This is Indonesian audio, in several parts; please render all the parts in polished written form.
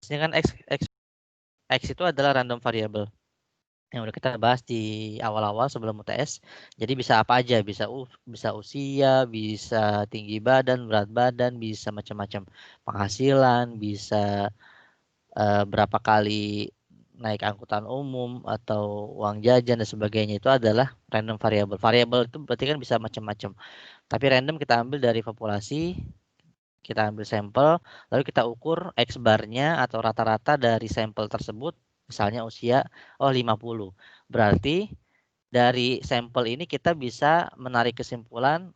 Ini kan X itu adalah random variable yang udah kita bahas di awal-awal sebelum UTS. Jadi bisa apa aja, bisa usia, bisa tinggi badan, berat badan, bisa macam-macam penghasilan, bisa berapa kali naik angkutan umum atau uang jajan dan sebagainya. Itu adalah random variable. Variable itu berarti kan bisa macam-macam. Tapi random kita ambil dari populasi, kita ambil sampel, lalu kita ukur X barnya atau rata-rata dari sampel tersebut, misalnya usia 50. Berarti dari sampel ini kita bisa menarik kesimpulan,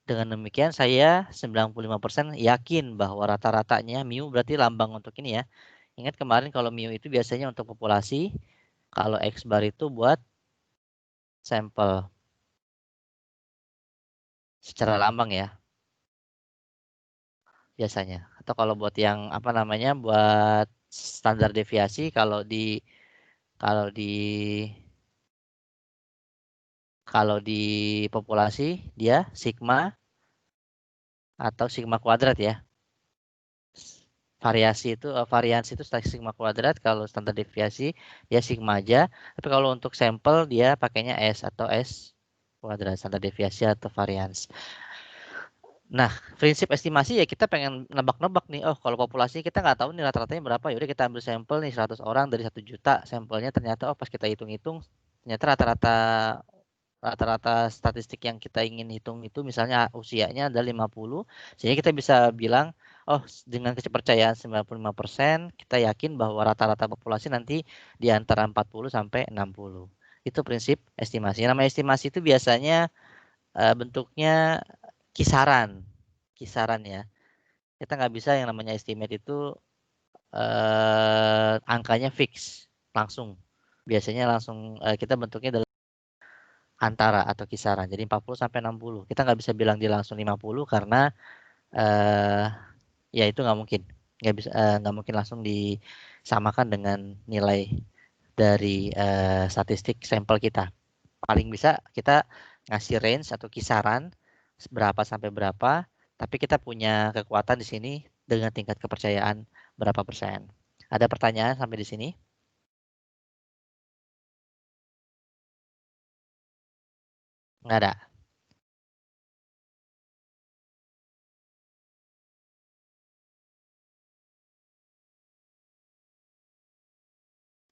dengan demikian saya 95% yakin bahwa rata-ratanya mu, berarti lambang untuk ini ya. Ingat kemarin kalau mu itu biasanya untuk populasi, kalau X bar itu buat sampel secara lambang ya biasanya. Atau kalau buat yang apa namanya, buat standar deviasi, kalau di kalau di populasi dia sigma atau sigma kuadrat ya. Variansi itu sigma kuadrat, kalau standar deviasi dia sigma aja. Tapi kalau untuk sampel dia pakainya S atau S kuadrat, standar deviasi atau varians. Nah, prinsip estimasi ya kita pengen nebak-nebak nih. Oh, kalau populasi kita nggak tahu nih rata-ratanya berapa. Yaudah kita ambil sampel nih 100 orang dari 1 juta. Sampelnya ternyata pas kita hitung-hitung ternyata rata-rata statistik yang kita ingin hitung itu misalnya usianya ada 50. Sehingga kita bisa bilang, oh dengan kepercayaan 95% kita yakin bahwa rata-rata populasi nanti di antara 40 sampai 60. Itu prinsip estimasi. Nama estimasi itu biasanya bentuknya kisaran. Kisaran ya. Kita nggak bisa yang namanya estimate itu angkanya fix langsung. Biasanya langsung kita bentuknya dalam antara atau kisaran. Jadi 40 sampai 60. Kita nggak bisa bilang dia langsung 50 karena ya itu nggak mungkin. Nggak mungkin langsung disamakan dengan nilai dari statistik sampel kita. Paling bisa kita ngasih range atau kisaran berapa sampai berapa, tapi kita punya kekuatan di sini dengan tingkat kepercayaan berapa persen. Ada pertanyaan sampai di sini? Nggak ada.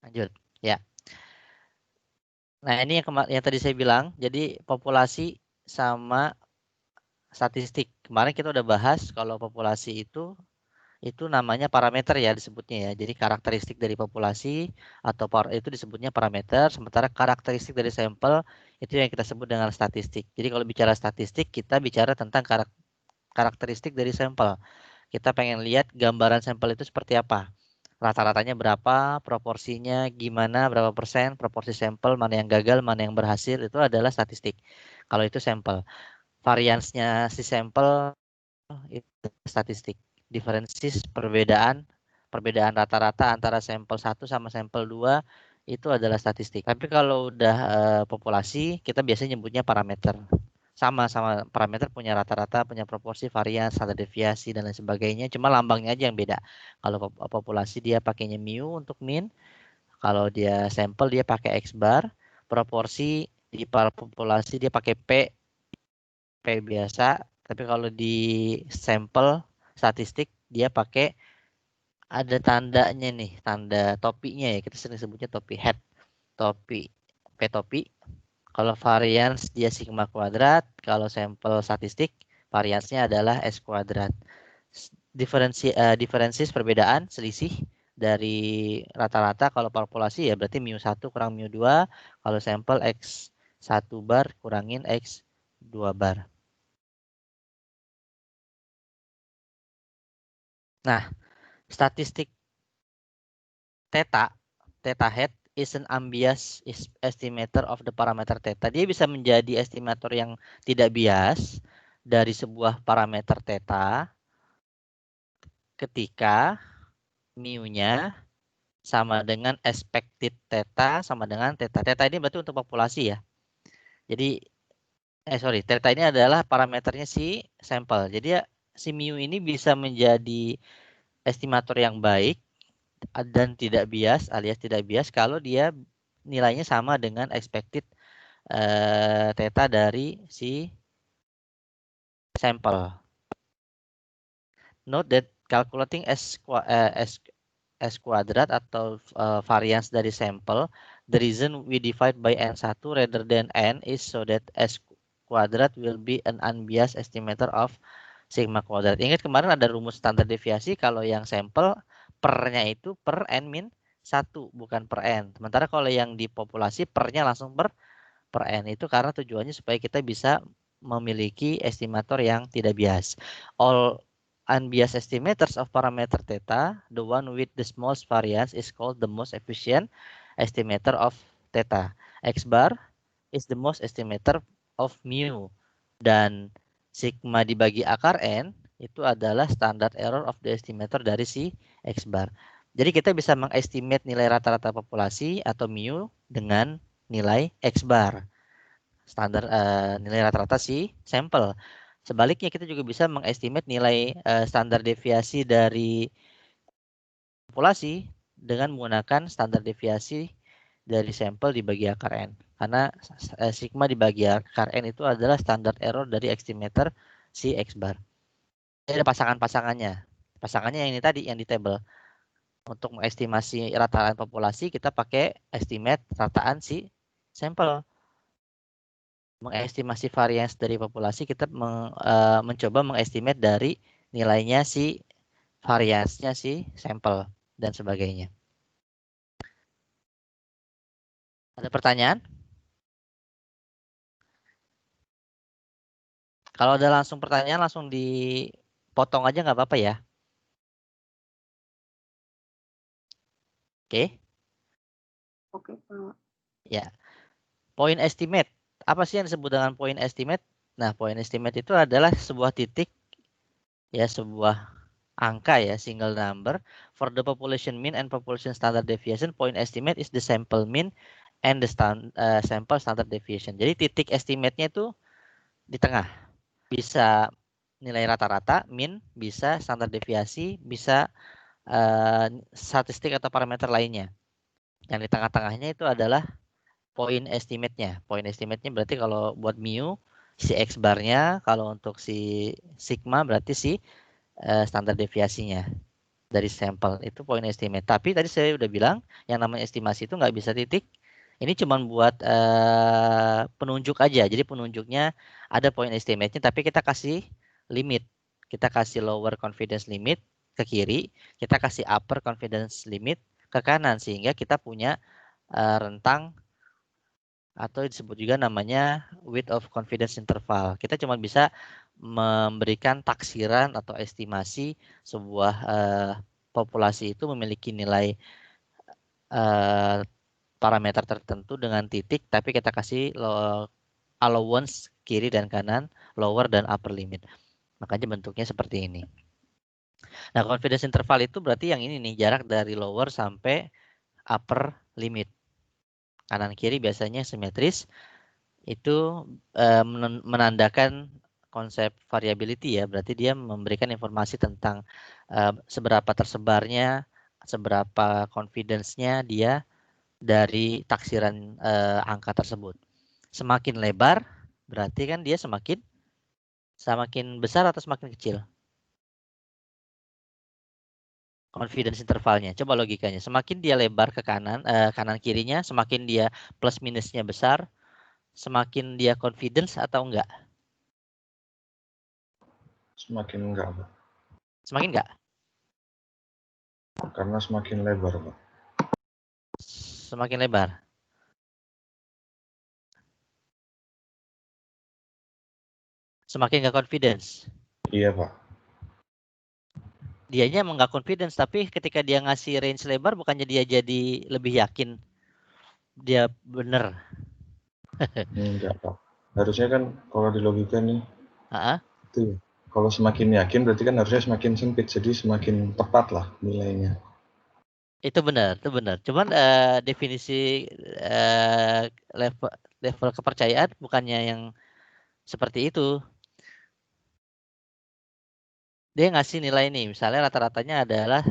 Lanjut. Ya. Nah, ini yang tadi saya bilang, jadi populasi sama statistik. Kemarin kita udah bahas kalau populasi itu namanya parameter ya disebutnya ya. Jadi karakteristik dari populasi atau itu disebutnya parameter, sementara karakteristik dari sampel itu yang kita sebut dengan statistik. Jadi kalau bicara statistik, kita bicara tentang karakteristik dari sampel. Kita pengen lihat gambaran sampel itu seperti apa. Rata-ratanya berapa, proporsinya gimana, berapa persen, proporsi sampel, mana yang gagal, mana yang berhasil, itu adalah statistik. Kalau itu sampel. Variansnya si sampel itu statistik. Diferensi perbedaan rata-rata antara sampel 1 sama sampel 2 itu adalah statistik. Tapi kalau udah populasi, kita biasanya nyebutnya parameter. Sama parameter punya rata-rata, punya proporsi, varian, standar deviasi dan lain sebagainya. Cuma lambangnya aja yang beda. Kalau populasi dia pakainya mu untuk min, kalau dia sampel dia pakai X bar, proporsi di populasi dia pakai P biasa, tapi kalau di sampel statistik dia pakai ada tandanya nih, tanda topinya ya, kita sering sebutnya topi head, topi, P topi. Kalau varians dia sigma kuadrat, kalau sampel statistik variansnya adalah S kuadrat. Diferensiasi perbedaan selisih dari rata-rata kalau populasi ya berarti mu1 kurang mu2, kalau sampel X1 bar kurangin X2 bar. Nah, statistik theta head is an unbiased estimator of the parameter theta. Dia bisa menjadi estimator yang tidak bias dari sebuah parameter theta ketika mu-nya sama dengan expected theta sama dengan theta. Theta ini berarti untuk populasi ya. Jadi theta ini adalah parameternya si sampel. Jadi ya, si mu ini bisa menjadi estimator yang baik dan tidak bias alias tidak bias kalau dia nilainya sama dengan expected theta dari si sampel. Note that calculating S kuadrat atau variance dari sampel, the reason we divide by N1 rather than N is so that S kuadrat will be an unbiased estimator of sigma kuadrat. Ingat kemarin ada rumus standar deviasi kalau yang sampel pernya itu per N min 1 bukan per N. Sementara kalau yang di populasi pernya langsung per N itu karena tujuannya supaya kita bisa memiliki estimator yang tidak bias. All unbiased estimators of parameter theta, the one with the smallest variance is called the most efficient estimator of theta. X bar is the most estimator of mu. Dan sigma dibagi akar N itu adalah standard error of the estimator dari si X bar. Jadi kita bisa mengestimate nilai rata-rata populasi atau mu dengan nilai X bar. Standar nilai rata-rata si sampel. Sebaliknya kita juga bisa mengestimate nilai standar deviasi dari populasi dengan menggunakan standar deviasi dari sampel dibagi akar N. Karena sigma dibagi akar N itu adalah standar error dari estimator si X bar. Ini ada pasangan-pasangannya. Pasangannya yang ini tadi, yang di tabel. Untuk mengestimasi rataan populasi, kita pakai estimate rataan si sampel. Mengestimasi variance dari populasi, kita mencoba mengestimate dari nilainya si variance-nya si sampel dan sebagainya. Ada pertanyaan? Kalau ada langsung pertanyaan langsung dipotong aja nggak apa-apa ya. Oke. Oke, Pak. Ya. Point estimate. Apa sih yang disebut dengan point estimate? Nah, point estimate itu adalah sebuah titik ya, sebuah angka ya, single number for the population mean and population standard deviation. Point estimate is the sample mean and the sample standard deviation. Jadi titik estimate-nya itu di tengah. Bisa nilai rata-rata, min, bisa standar deviasi, bisa statistik atau parameter lainnya. Yang di tengah-tengahnya itu adalah point estimate-nya. Point estimate-nya berarti kalau buat mu, si X bar-nya, kalau untuk si sigma berarti si standar deviasinya dari sampel. Itu point estimate. Tapi tadi saya udah bilang, yang namanya estimasi itu nggak bisa titik. Ini cuma buat penunjuk aja. Jadi penunjuknya ada point estimate-nya, tapi kita kasih limit. Kita kasih lower confidence limit ke kiri, kita kasih upper confidence limit ke kanan, sehingga kita punya rentang atau disebut juga namanya width of confidence interval. Kita cuma bisa memberikan taksiran atau estimasi sebuah populasi itu memiliki nilai parameter tertentu dengan titik, tapi kita kasih allowance kiri dan kanan, lower dan upper limit. Makanya bentuknya seperti ini. Nah, confidence interval itu berarti yang ini nih, jarak dari lower sampai upper limit. Kanan kiri biasanya simetris. Itu menandakan konsep variability ya, berarti dia memberikan informasi tentang seberapa tersebarnya, seberapa confidence-nya dia dari taksiran angka tersebut. Semakin lebar berarti kan dia semakin besar atau semakin kecil? Confidence intervalnya. Coba logikanya. Semakin dia lebar ke kanan, kanan kirinya, semakin dia plus minusnya besar, semakin dia confidence atau enggak? Semakin enggak, Pak. Semakin enggak? Karena semakin lebar, Pak. Semakin lebar. Semakin enggak confidence. Iya, Pak. Dianya emang enggak confidence, tapi ketika dia ngasih range lebar, bukannya dia jadi lebih yakin dia bener? Enggak, Pak. Harusnya kan kalau di logika nih, itu ya. Kalau semakin yakin berarti kan harusnya semakin sempit, jadi semakin tepat lah nilainya. Itu benar, itu benar. Cuman definisi level kepercayaan bukannya yang seperti itu. Dia ngasih nilai nih, misalnya rata-ratanya adalah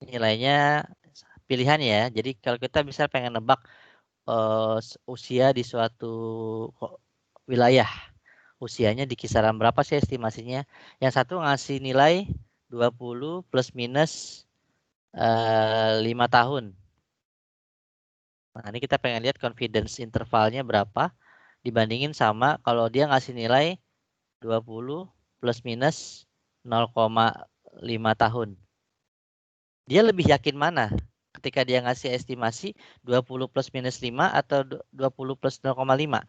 nilainya pilihan ya. Jadi kalau kita bisa pengen nebak usia di suatu wilayah, usianya di kisaran berapa sih estimasinya? Yang satu ngasih nilai 20 plus minus 5 tahun. Nah, ini kita pengen lihat confidence intervalnya berapa dibandingin sama kalau dia ngasih nilai 20 plus minus 0,5 tahun. Dia lebih yakin mana ketika dia ngasih estimasi 20 plus minus 5 atau 20 plus 0,5?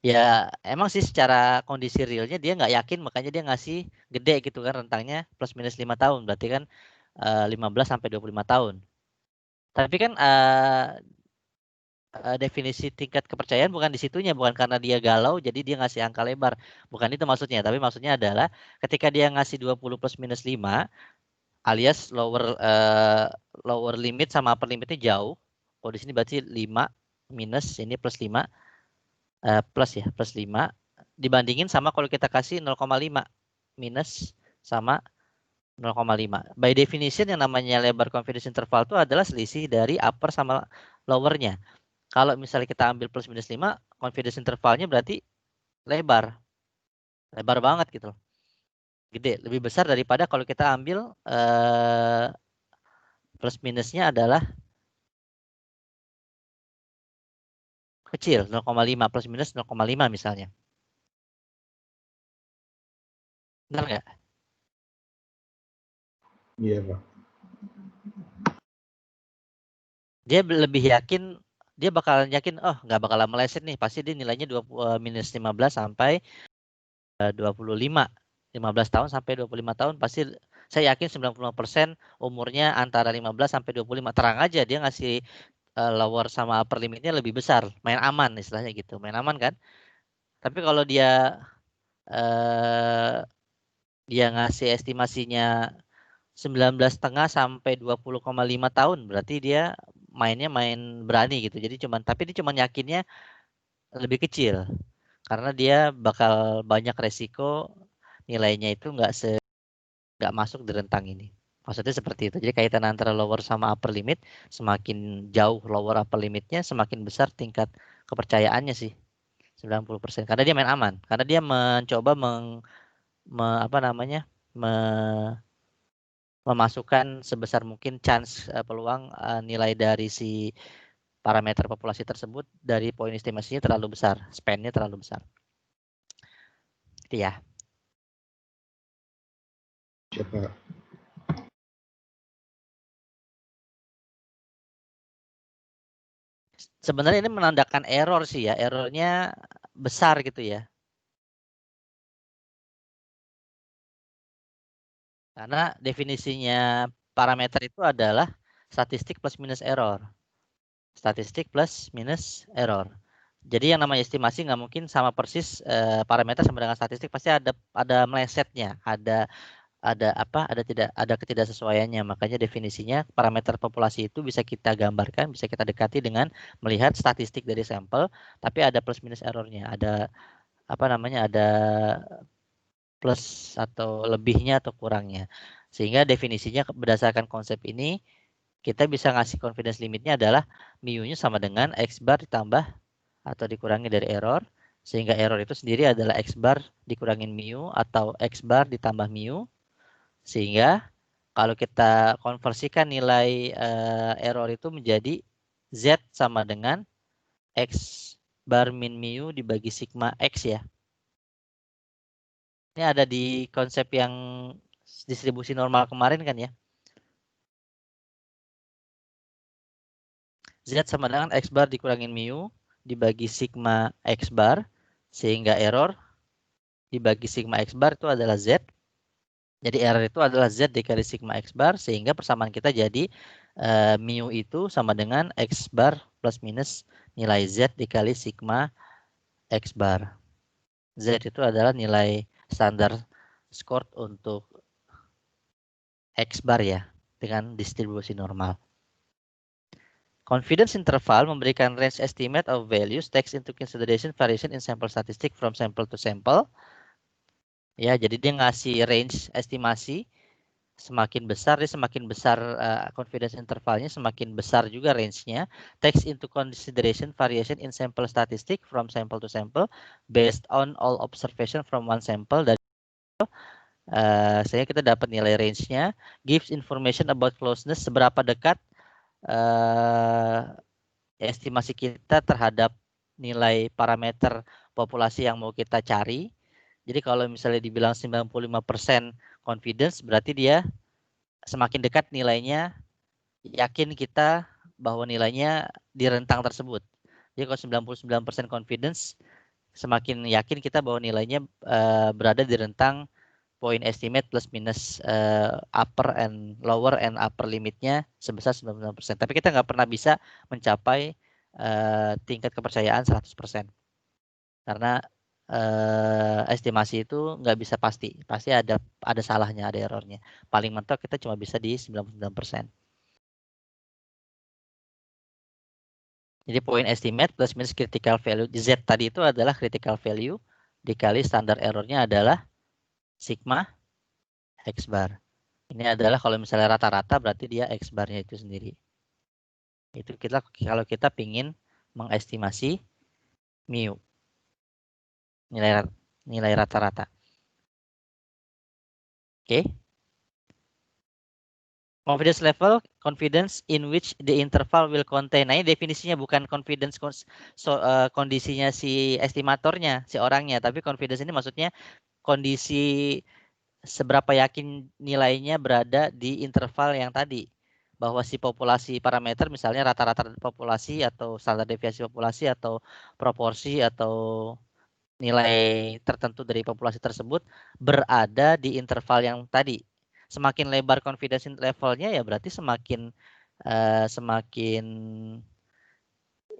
Ya emang sih secara kondisi realnya dia nggak yakin, makanya dia ngasih gede gitu kan rentangnya plus minus 5 tahun. Berarti kan 15 sampai 25 tahun. Tapi kan definisi tingkat kepercayaan bukan di situnya, bukan karena dia galau jadi dia ngasih angka lebar. Bukan itu maksudnya, tapi maksudnya adalah ketika dia ngasih 20 plus minus 5 alias lower limit sama upper limitnya jauh. Kalau di sini berarti 5 minus ini plus 5 plus ya, plus 5 dibandingin sama kalau kita kasih 0,5 minus sama 0,5. By definition yang namanya lebar confidence interval itu adalah selisih dari upper sama lowernya. Kalau misalnya kita ambil plus minus 5, confidence intervalnya berarti lebar. Lebar banget gitu. Gede, lebih besar daripada kalau kita ambil plus minusnya adalah kecil, 0,5 plus minus 0,5 misalnya. Benar nggak? Iya, Pak. Dia lebih yakin, dia bakalan yakin, oh nggak bakalan meleset nih, pasti dia nilainya minus 15 sampai 25. 15 tahun sampai 25 tahun pasti saya yakin 95% umurnya antara 15 sampai 25. Terang aja dia ngasih lower sama upper limitnya lebih besar, main aman istilahnya gitu, main aman kan. Tapi kalau dia ngasih estimasinya 19,5 sampai 20,5 tahun, berarti dia mainnya main berani gitu. Jadi tapi dia cuman yakinnya lebih kecil karena dia bakal banyak resiko nilainya itu nggak masuk di rentang ini. Maksudnya seperti itu. Jadi kaitan antara lower sama upper limit, semakin jauh lower upper limitnya, semakin besar tingkat kepercayaannya sih. 90%. Karena dia main aman. Karena dia mencoba memasukkan sebesar mungkin chance peluang nilai dari si parameter populasi tersebut dari poin estimasinya terlalu besar, span-nya terlalu besar. Itu ya. Siapa? Sebenarnya ini menandakan error sih ya, errornya besar gitu ya. Karena definisinya parameter itu adalah statistik plus minus error. Statistik plus minus error. Jadi yang namanya estimasi nggak mungkin sama persis parameter sama dengan statistik, pasti ada melesetnya, ada ketidaksesuaiannya. Makanya definisinya parameter populasi itu bisa kita gambarkan, bisa kita dekati dengan melihat statistik dari sampel, tapi ada plus minus errornya, ada plus atau lebihnya atau kurangnya. Sehingga definisinya berdasarkan konsep ini kita bisa ngasih confidence limitnya adalah mu-nya sama dengan x bar ditambah atau dikurangi dari error, sehingga error itu sendiri adalah x bar dikurangin mu atau x bar ditambah mu, sehingga kalau kita konversikan nilai error itu menjadi z sama dengan x bar min mu dibagi sigma x ya. Ini ada di konsep yang distribusi normal kemarin kan ya. Z sama dengan x bar dikurangin mu dibagi sigma x bar, sehingga error dibagi sigma x bar itu adalah z. Jadi error itu adalah z dikali sigma x bar, sehingga persamaan kita jadi mu itu sama dengan x bar plus minus nilai z dikali sigma x bar. Z itu adalah nilai standar score untuk x bar ya, dengan distribusi normal. Confidence interval memberikan range estimate of values takes into consideration variation in sample statistic from sample to sample. Ya, jadi dia ngasih range estimasi semakin besar, dia semakin besar confidence intervalnya, semakin besar juga range-nya. Takes into consideration variation in sample statistic from sample to sample based on all observation from one sample. Dari sehingga kita dapat nilai range-nya. Gives information about closeness, seberapa dekat estimasi kita terhadap nilai parameter populasi yang mau kita cari. Jadi kalau misalnya dibilang 95% confidence, berarti dia semakin dekat nilainya, yakin kita bahwa nilainya di rentang tersebut. Jadi kalau 99% confidence, semakin yakin kita bahwa nilainya berada di rentang point estimate plus minus upper and lower and upper limitnya sebesar 99%. Tapi kita nggak pernah bisa mencapai tingkat kepercayaan 100%. Karena estimasi itu nggak bisa pasti ada salahnya, ada errornya. Paling mentok kita cuma bisa di 99%. Jadi point estimate plus minus critical value Z tadi itu adalah critical value dikali standar errornya adalah sigma X bar. Ini adalah kalau misalnya rata-rata berarti dia X barnya itu sendiri. Itu kita kalau kita pingin mengestimasi mu, nilai rata-rata. Oke. Confidence level, confidence in which the interval will contain. Nah, ini definisinya bukan confidence kondisinya si estimatornya, si orangnya, tapi confidence ini maksudnya kondisi seberapa yakin nilainya berada di interval yang tadi. Bahwa si populasi parameter, misalnya rata-rata populasi atau standar deviasi populasi atau proporsi atau nilai tertentu dari populasi tersebut berada di interval yang tadi. Semakin lebar confidence levelnya ya berarti semakin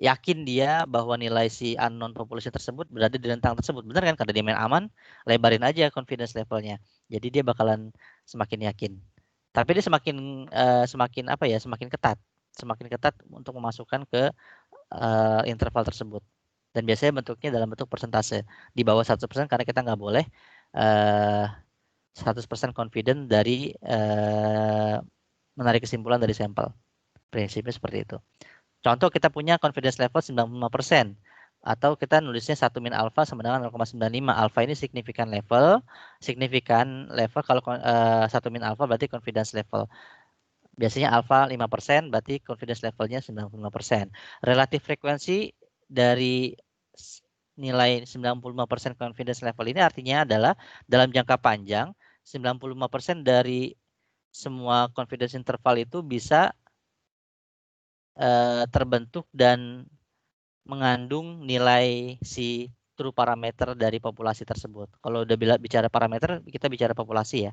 yakin dia bahwa nilai si unknown population tersebut berada di rentang tersebut. Benar kan? Karena dia main aman, lebarin aja confidence levelnya. Jadi dia bakalan semakin yakin. Tapi dia semakin ketat untuk memasukkan ke interval tersebut. Dan biasanya bentuknya dalam bentuk persentase. Di bawah 100% karena kita nggak boleh 100% confident dari menarik kesimpulan dari sampel. Prinsipnya seperti itu. Contoh kita punya confidence level 95%. Atau kita nulisnya 1 min alpha sama dengan 0,95. Alpha ini signifikan level. Signifikan level kalau 1 min alpha berarti confidence level. Biasanya alpha 5%, berarti confidence levelnya 95%. Relatif frekuensi dari nilai 95% confidence level ini artinya adalah dalam jangka panjang 95% dari semua confidence interval itu bisa terbentuk dan mengandung nilai si true parameter dari populasi tersebut. Kalau udah bicara parameter, kita bicara populasi ya.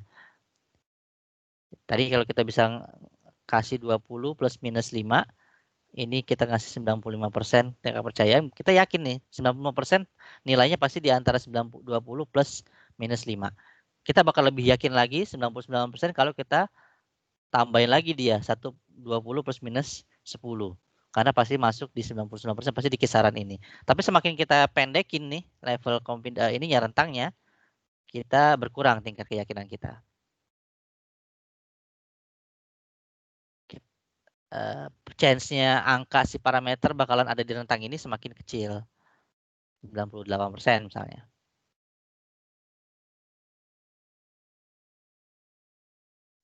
Tadi kalau kita bisa kasih 20 plus minus 5, ini kita ngasih 95% tingkat kepercayaan, kita yakin nih 95% nilainya pasti di antara 20 plus minus 5. Kita bakal lebih yakin lagi 99% kalau kita tambahin lagi dia 20 plus minus 10. Karena pasti masuk di 99%, pasti di kisaran ini. Tapi semakin kita pendekin nih level ininya rentangnya, kita berkurang tingkat keyakinan kita. Chance-nya angka si parameter bakalan ada di rentang ini semakin kecil. 98% misalnya.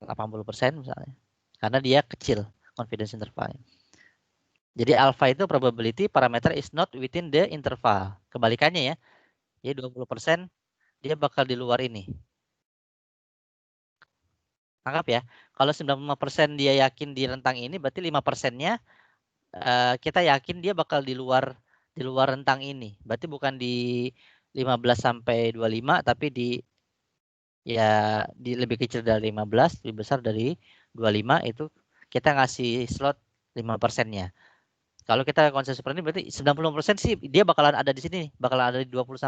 %, misalnya. Karena dia kecil confidence intervalnya. Jadi alpha itu probability parameter is not within the interval. Kebalikannya ya. Jadi 20% dia bakal di luar ini. Anggap ya, kalau 95% dia yakin di rentang ini, berarti 5%-nya kita yakin dia bakal di luar rentang ini. Berarti bukan di 15 sampai 25, tapi di lebih kecil dari 15, lebih besar dari 25, itu kita ngasih slot 5%-nya. Kalau kita konsep seperti ini berarti 90% sih dia bakalan ada di sini, bakalan ada di 20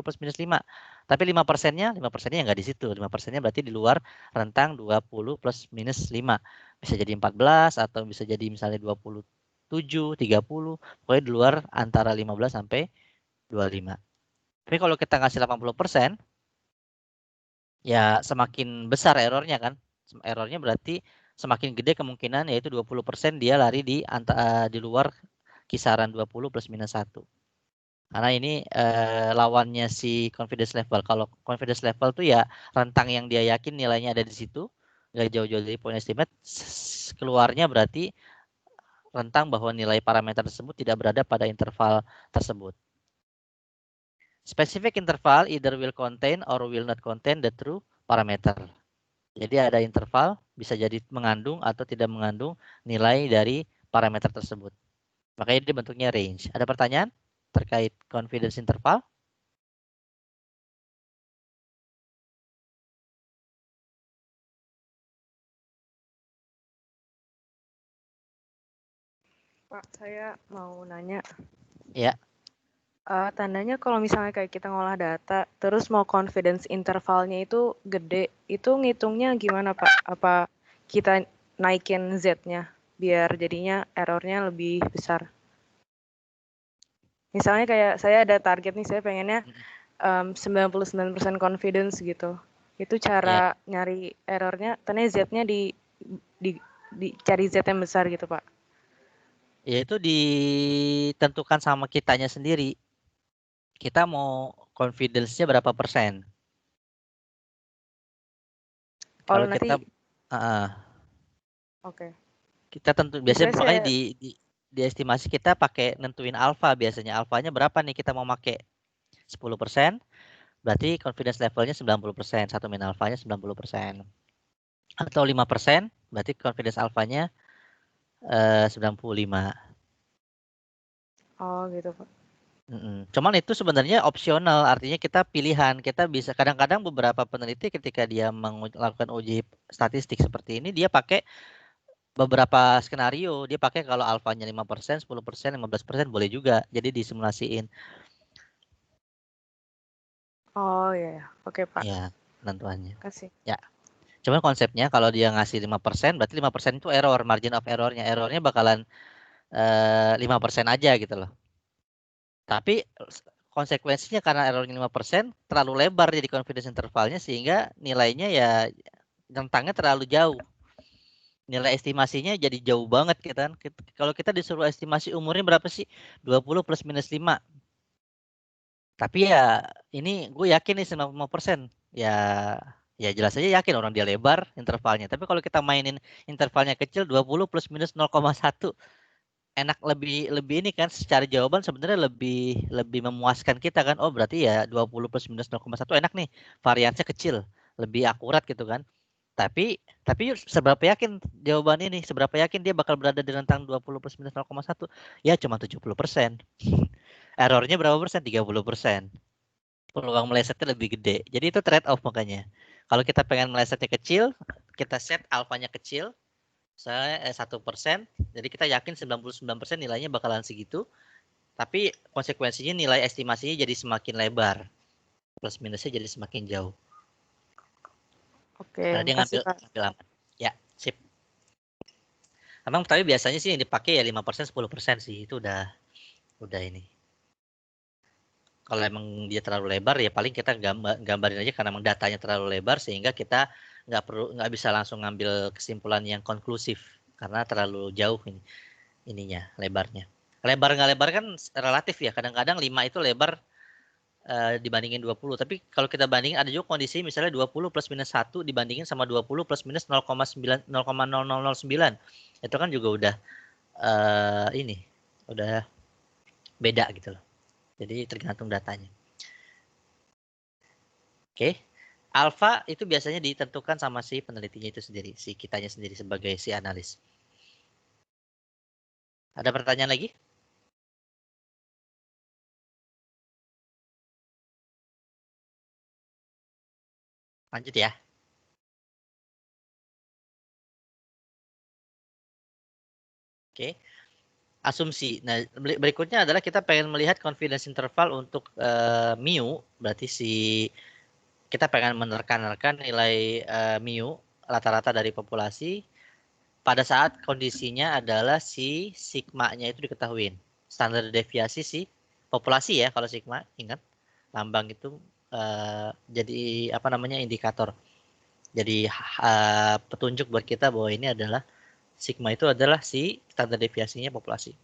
plus minus 5. Tapi 5%-nya nggak di situ. 5%-nya berarti di luar rentang 20 plus minus 5. Bisa jadi 14 atau bisa jadi misalnya 27, 30. Pokoknya di luar antara 15 sampai 25. Tapi kalau kita ngasih 80%, ya semakin besar errornya kan. Errornya berarti semakin gede kemungkinan yaitu 20% dia lari di luar kisaran 20 plus minus 1. Karena ini lawannya si confidence level. Kalau confidence level tuh ya rentang yang dia yakin nilainya ada di situ, nggak jauh-jauh dari point estimate, keluarnya berarti rentang bahwa nilai parameter tersebut tidak berada pada interval tersebut. Specific interval either will contain or will not contain the true parameter. Jadi ada interval, bisa jadi mengandung atau tidak mengandung nilai dari parameter tersebut. Makanya dia bentuknya range. Ada pertanyaan terkait confidence interval? Pak, saya mau nanya. Ya. Tandanya kalau misalnya kayak kita ngolah data, terus mau confidence intervalnya itu gede, itu ngitungnya gimana Pak? Apa kita naikin Z-nya biar jadinya errornya lebih besar? Misalnya kayak saya ada target nih, saya pengennya 99% confidence gitu. Itu cara nyari errornya, ternyata Z-nya dicari Z yang besar gitu Pak. Ya itu ditentukan sama kitanya sendiri. Kita mau confidence-nya berapa persen? Kalau nanti, kita Oke. Kita tentu biasanya makanya di estimasi kita pakai nentuin alfa biasanya. Alfanya berapa nih kita mau pakai? 10%, berarti confidence levelnya 90%, satu min alfanya 90%. Atau 5%, berarti confidence alfanya 95. Oh gitu Pak. Cuman itu sebenarnya opsional, artinya kita pilihan. Kita bisa kadang-kadang beberapa peneliti ketika dia melakukan uji statistik seperti ini, dia pakai beberapa skenario. Dia pakai kalau alfanya 5%, 10%, 15% boleh juga. Jadi disimulasiin. Oh iya, oke Pak. Ya, penentuannya. Kasih. Ya. Cuman konsepnya kalau dia ngasih 5%, berarti 5% itu error, margin of errornya. Errornya bakalan 5% aja gitu loh. Tapi konsekuensinya karena errornya 5% terlalu lebar jadi confidence intervalnya sehingga nilainya ya rentangnya terlalu jauh. Nilai estimasinya jadi jauh banget gitu kan. Kalau kita disuruh estimasi umurnya berapa sih? 20 plus minus 5. Tapi ya ini gue yakin nih 95%. Ya jelas aja yakin orang dia lebar intervalnya. Tapi kalau kita mainin intervalnya kecil 20 plus minus 0,1 enak lebih ini kan secara jawaban sebenarnya lebih memuaskan kita kan. Oh berarti ya 20 plus minus 0,1 enak nih. Variansnya kecil, lebih akurat gitu kan. Tapi seberapa yakin jawaban ini? Seberapa yakin dia bakal berada di rentang 20 plus minus 0,1? Ya cuma 70%. Errornya berapa persen? 30%. Peluang melesetnya lebih gede. Jadi itu trade off makanya. Kalau kita pengen melesetnya kecil, kita set alfanya kecil, saya 1%. Jadi kita yakin 99% nilainya bakalan segitu. Tapi konsekuensinya nilai estimasinya jadi semakin lebar. Plus minusnya jadi semakin jauh. Oke, Karena dia makasih Pak. ngambil aman. Ya, sip. Emang tapi biasanya sih yang dipakai ya 5%, 10% sih. Itu udah ini. Kalau emang dia terlalu lebar ya paling kita gambarin aja karena emang datanya terlalu lebar sehingga kita nggak bisa langsung ngambil kesimpulan yang konklusif karena terlalu jauh ininya lebarnya. Lebar nggak lebar kan relatif ya. Kadang-kadang 5 itu lebar dibandingin 20. Tapi kalau kita bandingin ada juga kondisi misalnya 20 plus minus 1 dibandingin sama 20 plus minus 0,0009. Itu kan juga udah udah beda gitu loh. Jadi tergantung datanya. Oke. Alfa itu biasanya ditentukan sama si penelitinya itu sendiri, si kitanya sendiri sebagai si analis. Ada pertanyaan lagi? Lanjut ya. Oke. Asumsi. Nah, berikutnya adalah kita pengen melihat confidence interval untuk mu, berarti kita pengen menerka-nerka nilai mu rata-rata dari populasi pada saat kondisinya adalah si sigma-nya itu diketahui. Standar deviasi si populasi ya kalau sigma, ingat lambang itu jadi indikator. jadi petunjuk buat kita bahwa ini adalah sigma itu adalah si standar deviasinya populasi.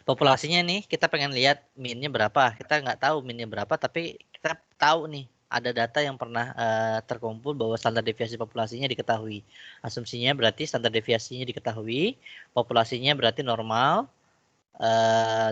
Populasinya nih kita pengen lihat minnya berapa. Kita nggak tahu minnya berapa, tapi kita tahu nih ada data yang pernah terkumpul bahwa standar deviasi populasinya diketahui. Asumsinya berarti standar deviasinya diketahui, populasinya berarti normal.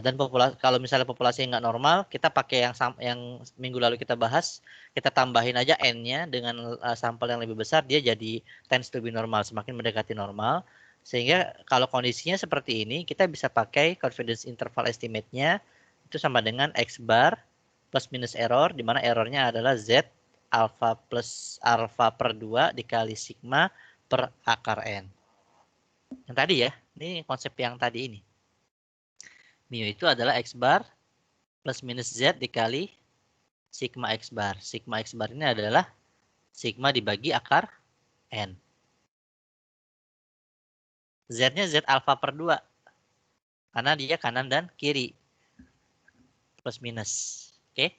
Dan kalau misalnya populasi nggak normal, kita pakai yang minggu lalu kita bahas, kita tambahin aja n-nya dengan sampel yang lebih besar, dia jadi tends to be normal, semakin mendekati normal. Sehingga kalau kondisinya seperti ini, kita bisa pakai confidence interval estimate-nya itu sama dengan x bar plus minus error, di mana errornya adalah z alpha plus alpha per 2 dikali sigma per akar n. Yang tadi ya, ini konsep yang tadi ini. Mu itu adalah x bar plus minus z dikali sigma x bar. Sigma x bar ini adalah sigma dibagi akar n. Z-nya z alpha per 2. Karena dia kanan dan kiri. Plus minus. Oke.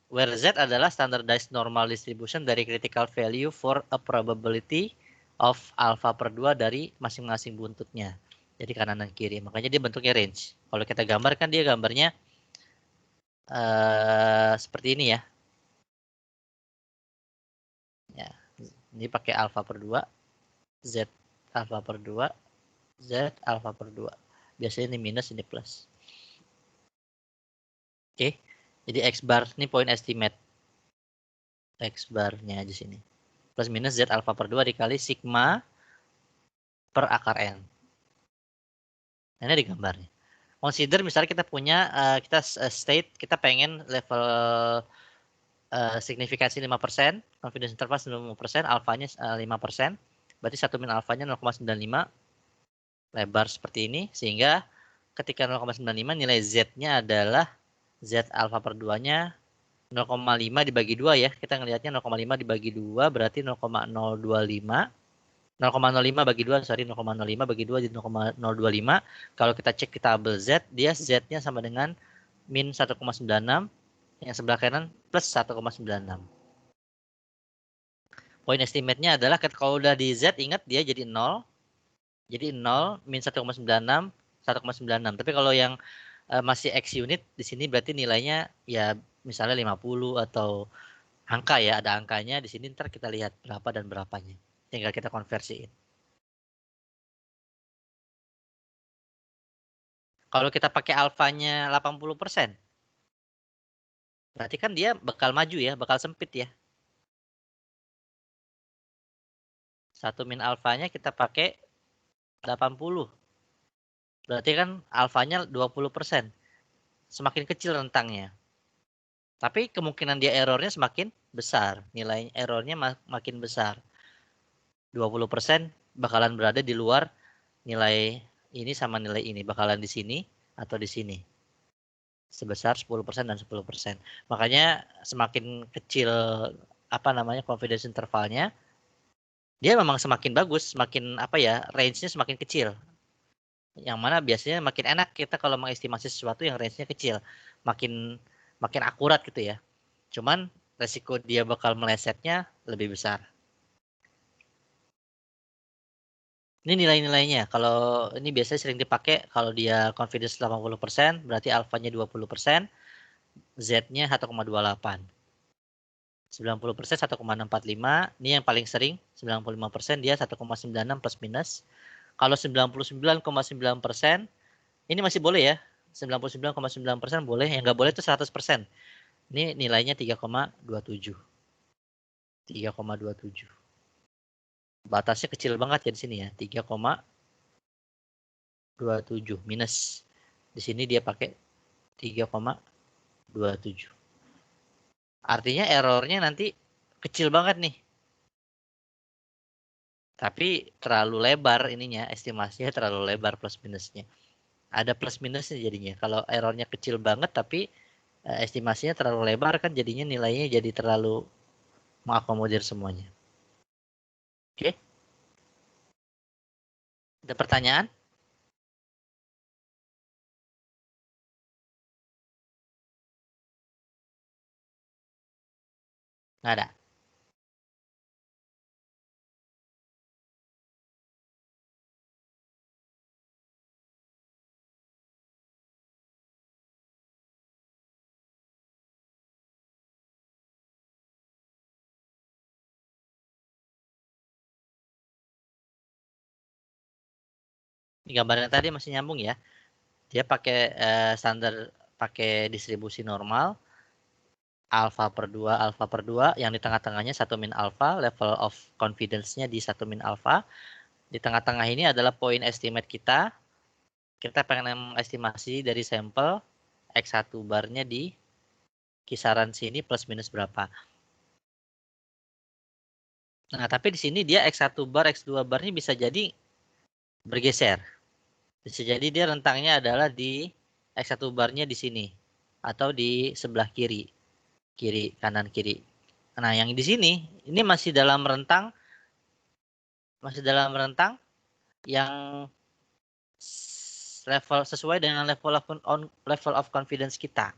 Where z adalah standardized normal distribution dari critical value for a probability of alpha per 2 dari masing-masing buntutnya. Jadi kanan dan kiri. Makanya dia bentuknya range. Kalau kita gambarkan, dia gambarnya seperti ini ya. Ya, ini pakai alpha per 2, z alpha per 2, z alpha per 2. Biasanya ini minus, ini plus. Oke, jadi x bar ini point estimate. X barnya di sini. Plus minus z alpha per 2 dikali sigma per akar n. Ini di gambarnya. Consider misalnya kita punya, kita state, kita pengen level signifikansi 5%, confidence interval 95%, alfanya 5%, berarti 1 min alfanya 0,95, lebar seperti ini, sehingga ketika 0,95 nilai z-nya adalah z alpha per 2-nya 0,5 dibagi 2 ya, kita ngelihatnya 0,5 dibagi 2 berarti 0,025, 0,05 bagi 2, sorry 0,05 bagi 2 jadi 0,025. Kalau kita cek di tabel Z, dia Z-nya sama dengan min 1,96, yang sebelah kanan plus 1,96. Point estimate-nya adalah kalau udah di Z, ingat dia jadi 0. Jadi 0, min 1,96, 1,96. Tapi kalau yang masih X unit, di sini berarti nilainya ya misalnya 50 atau angka ya, ada angkanya. Di sini ntar kita lihat berapa dan berapanya. Tinggal kita konversiin. Kalau kita pakai alfanya 80%, berarti kan dia bakal maju ya, bakal sempit ya. 1 min alfanya kita pakai 80. Berarti kan alfanya 20%. Semakin kecil rentangnya. Tapi kemungkinan dia errornya semakin besar. Nilai errornya makin besar. 20% bakalan berada di luar nilai ini sama nilai ini. Bakalan di sini atau di sini. Sebesar 10% dan 10%. Makanya semakin kecil confidence intervalnya, dia memang semakin bagus, semakin range-nya semakin kecil. Yang mana biasanya makin enak kita kalau mengestimasi sesuatu yang range-nya kecil, makin akurat gitu ya. Cuman resiko dia bakal melesetnya lebih besar. Ini nilai-nilainya. Kalau ini biasanya sering dipakai kalau dia confidence 80%, berarti alfanya 20%, Z-nya 1,28. 90% 1,645. Ini yang paling sering. 95% dia 1,96 plus minus. Kalau 99,9%, ini masih boleh ya. 99,9% boleh. Yang nggak boleh itu 100%. Ini nilainya 3,27. 3,27. Batasnya kecil banget ya di sini ya. 3,27 minus. Di sini dia pakai 3,27. Artinya errornya nanti kecil banget nih. Tapi terlalu lebar ininya, estimasinya terlalu lebar plus minusnya. Ada plus minusnya jadinya. Kalau errornya kecil banget tapi estimasinya terlalu lebar kan jadinya nilainya jadi terlalu mengakomodir semuanya. Oke. Ada pertanyaan? Nggak ada. gambarnya tadi masih nyambung ya. Dia pakai standar, pakai distribusi normal, alfa per 2, yang di tengah-tengahnya 1 min alfa, level of confidence-nya di 1 min alfa. Di tengah-tengah ini adalah point estimate kita. Kita pengen estimasi dari sampel X1 barnya di kisaran sini plus minus berapa. Nah, tapi di sini dia X1 bar, X2 barnya bisa jadi bergeser. Bisa jadi dia rentangnya adalah di X1 barnya di sini atau di sebelah kiri, kanan kiri. Nah, yang di sini ini masih dalam rentang yang level sesuai dengan level of confidence kita.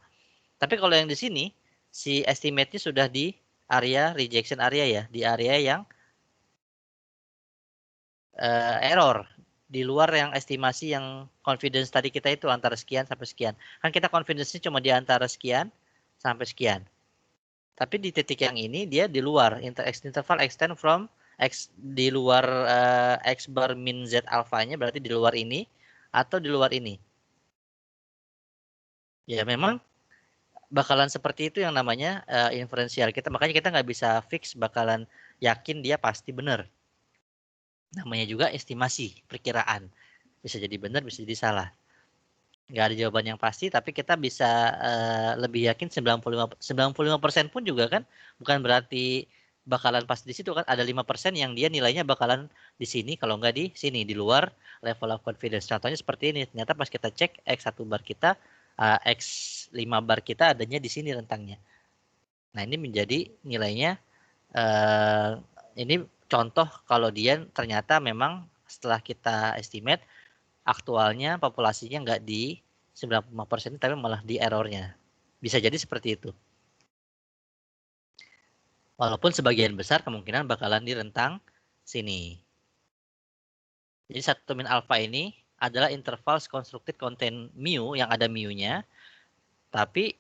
Tapi kalau yang di sini si estimate-nya sudah di area rejection area ya, di area yang error, di luar yang estimasi yang confidence tadi kita itu antara sekian sampai sekian. Kan kita confidence-nya cuma di antara sekian sampai sekian. Tapi di titik yang ini dia di luar interval extend from X, di luar X bar min Z alfanya, berarti di luar ini atau di luar ini. Ya memang bakalan seperti itu yang namanya inferensial kita. Makanya kita nggak bisa fix bakalan yakin dia pasti benar. Namanya juga estimasi, perkiraan. Bisa jadi benar, bisa jadi salah. Nggak ada jawaban yang pasti, tapi kita bisa lebih yakin 95% pun juga kan, bukan berarti bakalan pas di situ kan. Ada 5% yang dia nilainya bakalan di sini, kalau nggak di sini, di luar level of confidence. Contohnya seperti ini, ternyata pas kita cek X1 bar kita, X5 bar kita adanya di sini rentangnya. Nah, ini menjadi nilainya, ini contoh kalau dia ternyata memang setelah kita estimate, aktualnya populasinya nggak di 95% tapi malah di errornya. Bisa jadi seperti itu. Walaupun sebagian besar kemungkinan bakalan di rentang sini. Jadi 1 min alpha ini adalah interval constructed contain mu yang ada mu-nya. Tapi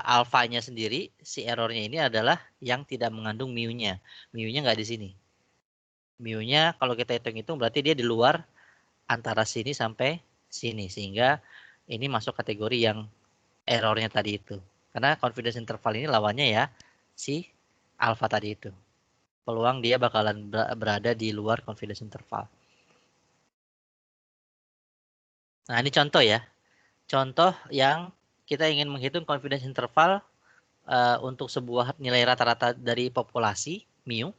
alfanya sendiri, si errornya ini adalah yang tidak mengandung mu-nya. Mu-nya nggak di sini. Mu-nya kalau kita hitung-hitung berarti dia di luar antara sini sampai sini. Sehingga ini masuk kategori yang errornya tadi itu. Karena confidence interval ini lawannya ya si alpha tadi itu. Peluang dia bakalan berada di luar confidence interval. Nah, ini contoh ya. Contoh yang kita ingin menghitung confidence interval untuk sebuah nilai rata-rata dari populasi mu.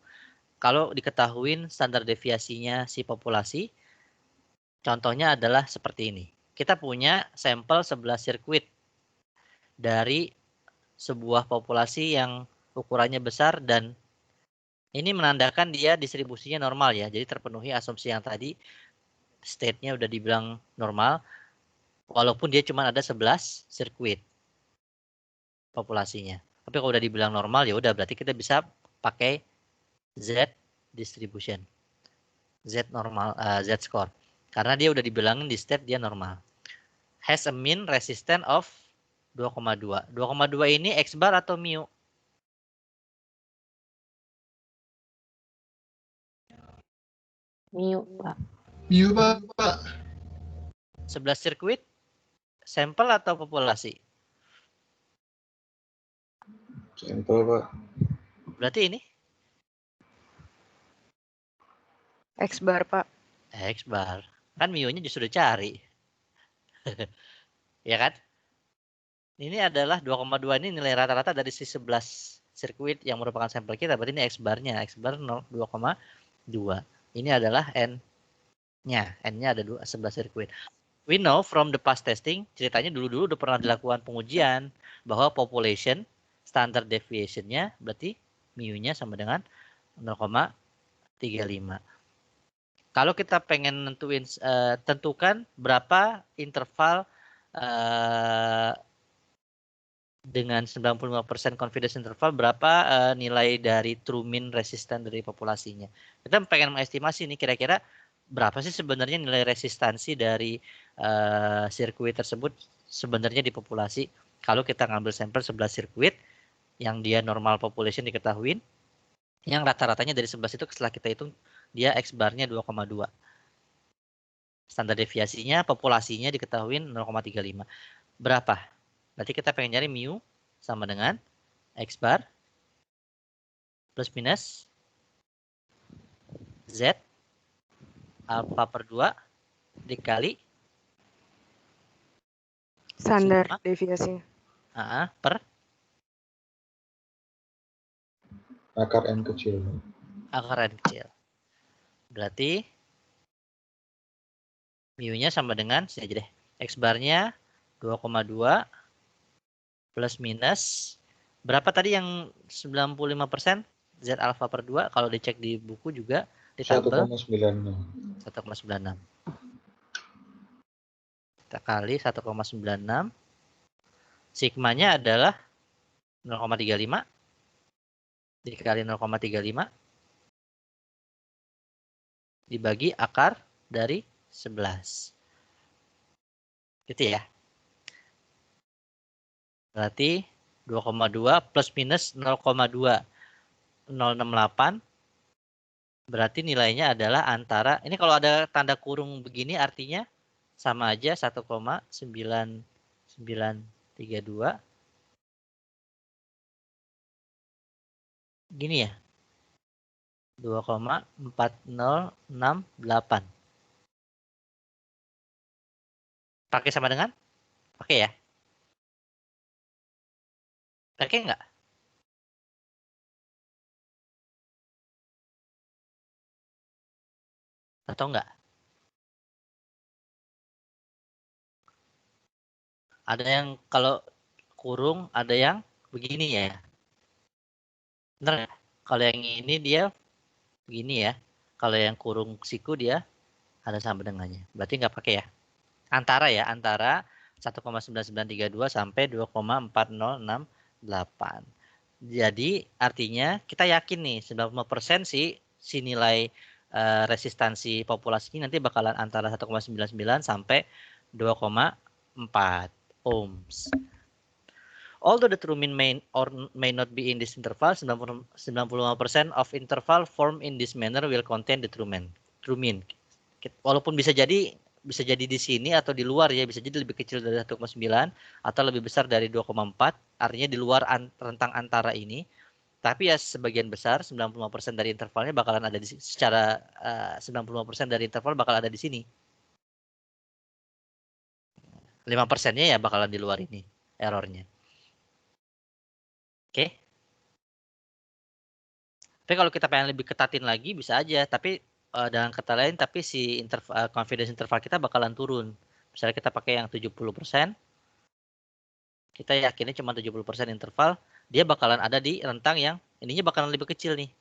Kalau diketahui standar deviasinya si populasi, contohnya adalah seperti ini. Kita punya sampel 11 sirkuit dari sebuah populasi yang ukurannya besar dan ini menandakan dia distribusinya normal ya. Jadi terpenuhi asumsi yang tadi, state-nya udah dibilang normal, walaupun dia cuma ada 11 sirkuit populasinya. Tapi kalau udah dibilang normal ya udah berarti kita bisa pakai Z distribution, Z normal, Z score. Karena dia udah dibilangin di state dia normal. Has a mean resistance of 2,2. 2,2 ini X bar atau mu? Mu, Pak. Mu, Pak. 11 sirkuit, sampel atau populasi? Sampel, Pak. Berarti ini? X bar, Pak. X bar. Kan mu-nya justru cari. Ya kan? Ini adalah 2,2 ini nilai rata-rata dari si 11 sirkuit yang merupakan sampel kita. Berarti ini X bar-nya. X bar 2,2. Ini adalah N-nya. N-nya ada 11 sirkuit. We know from the past testing, ceritanya dulu-dulu udah pernah dilakukan pengujian bahwa population standard deviation-nya berarti mu-nya sama dengan 0,35. Kalau kita pengen tentukan berapa interval dengan 95% confidence interval, berapa nilai dari true mean resistan dari populasinya. Kita pengen mengestimasi nih kira-kira berapa sih sebenarnya nilai resistansi dari sirkuit tersebut sebenarnya di populasi. Kalau kita ngambil sampel 11 sirkuit yang dia normal population diketahui, yang rata-ratanya dari 11 itu setelah kita hitung dia X bar-nya 2,2. Standar deviasinya, populasinya diketahui 0,35. Berapa? Berarti kita pengen nyari mu sama dengan X bar plus minus Z alfa per 2 dikali Standar sigma deviasinya. Per akar N kecil. Akar N kecil. Berarti mu-nya sama dengan sini aja deh. X bar-nya 2,2 plus minus berapa tadi yang 95%? Z alfa per 2 kalau dicek di buku juga di tabel 1,96. 1,96. Kita kali 1,96. Sigmanya adalah 0,35 dikali 0,35 dibagi akar dari 11. Gitu ya. Berarti 2,2 plus minus 0,2068 berarti nilainya adalah antara, ini kalau ada tanda kurung begini artinya sama aja 1,9932 gini ya. 2,4068. Pakai sama dengan? Pakai ya? Pakai nggak? Atau enggak? Ada yang kalau kurung, ada yang begini ya. Bener nggak? Kalau yang ini dia begini ya. Kalau yang kurung siku dia ada sama dengannya. Berarti nggak pakai ya. Antara 1,9932 sampai 2,4068. Jadi artinya kita yakin nih 95% si nilai resistansi populasi ini nanti bakalan antara 1,99 sampai 2,4 ohms. Although the true mean may or may not be in this interval, 95% of interval formed in this manner will contain the true mean. Walaupun bisa jadi di sini atau di luar ya, bisa jadi lebih kecil dari 1,9 atau lebih besar dari 2,4, artinya di luar rentang antara ini. Tapi ya sebagian besar 95% dari intervalnya bakalan ada di secara 95% dari interval bakal ada di sini. 5%-nya ya bakalan di luar ini errornya. Oke. Tapi kalau kita pengen lebih ketatin lagi bisa aja, tapi dengan kata lain tapi si confidence interval kita bakalan turun. Misalnya kita pakai yang 70%, kita yakinnya cuma 70% interval, dia bakalan ada di rentang yang ininya bakalan lebih kecil nih.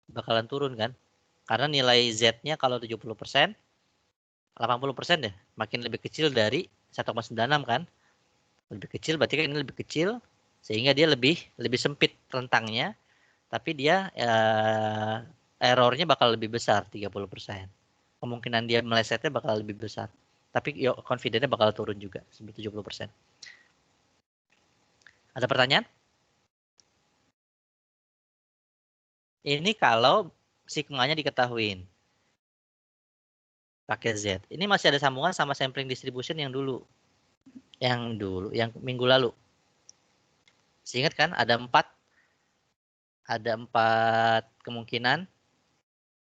Bakalan turun kan? Karena nilai Z-nya kalau 70%, 80% deh, makin lebih kecil dari 1,96 kan? Lebih kecil berarti kan ini lebih kecil, sehingga dia lebih sempit rentangnya, tapi dia errornya bakal lebih besar 30%. Kemungkinan dia melesetnya bakal lebih besar. Tapi confidence-nya bakal turun juga 70%. Ada pertanyaan? Ini kalau sigmanya diketahuin. Pakai Z. Ini masih ada sambungan sama sampling distribution yang dulu. Yang minggu lalu. Ingat kan ada 4 kemungkinan.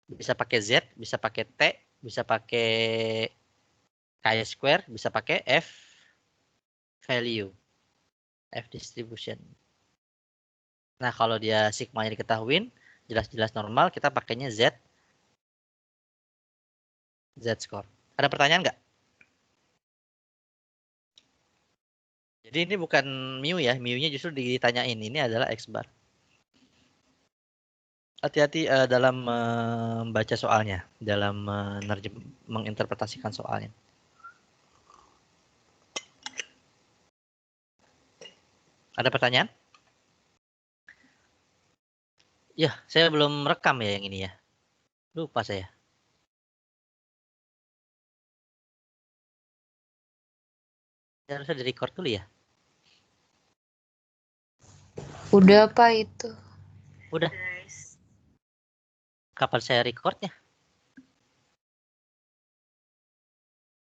Bisa pakai Z, bisa pakai T, bisa pakai chi-square, bisa pakai F value. F distribution. Nah, kalau dia sigmanya diketahuin, jelas-jelas normal, kita pakainya Z score. Ada pertanyaan nggak? Jadi ini bukan mu ya, mu-nya justru ditanyain. Ini adalah X bar. Hati-hati dalam membaca soalnya, dalam menginterpretasikan soalnya. Ada pertanyaan? Ya, saya belum rekam ya yang ini ya. Lupa saya. Harusnya di-record dulu ya. Udah apa itu? Udah. Kapan saya recordnya?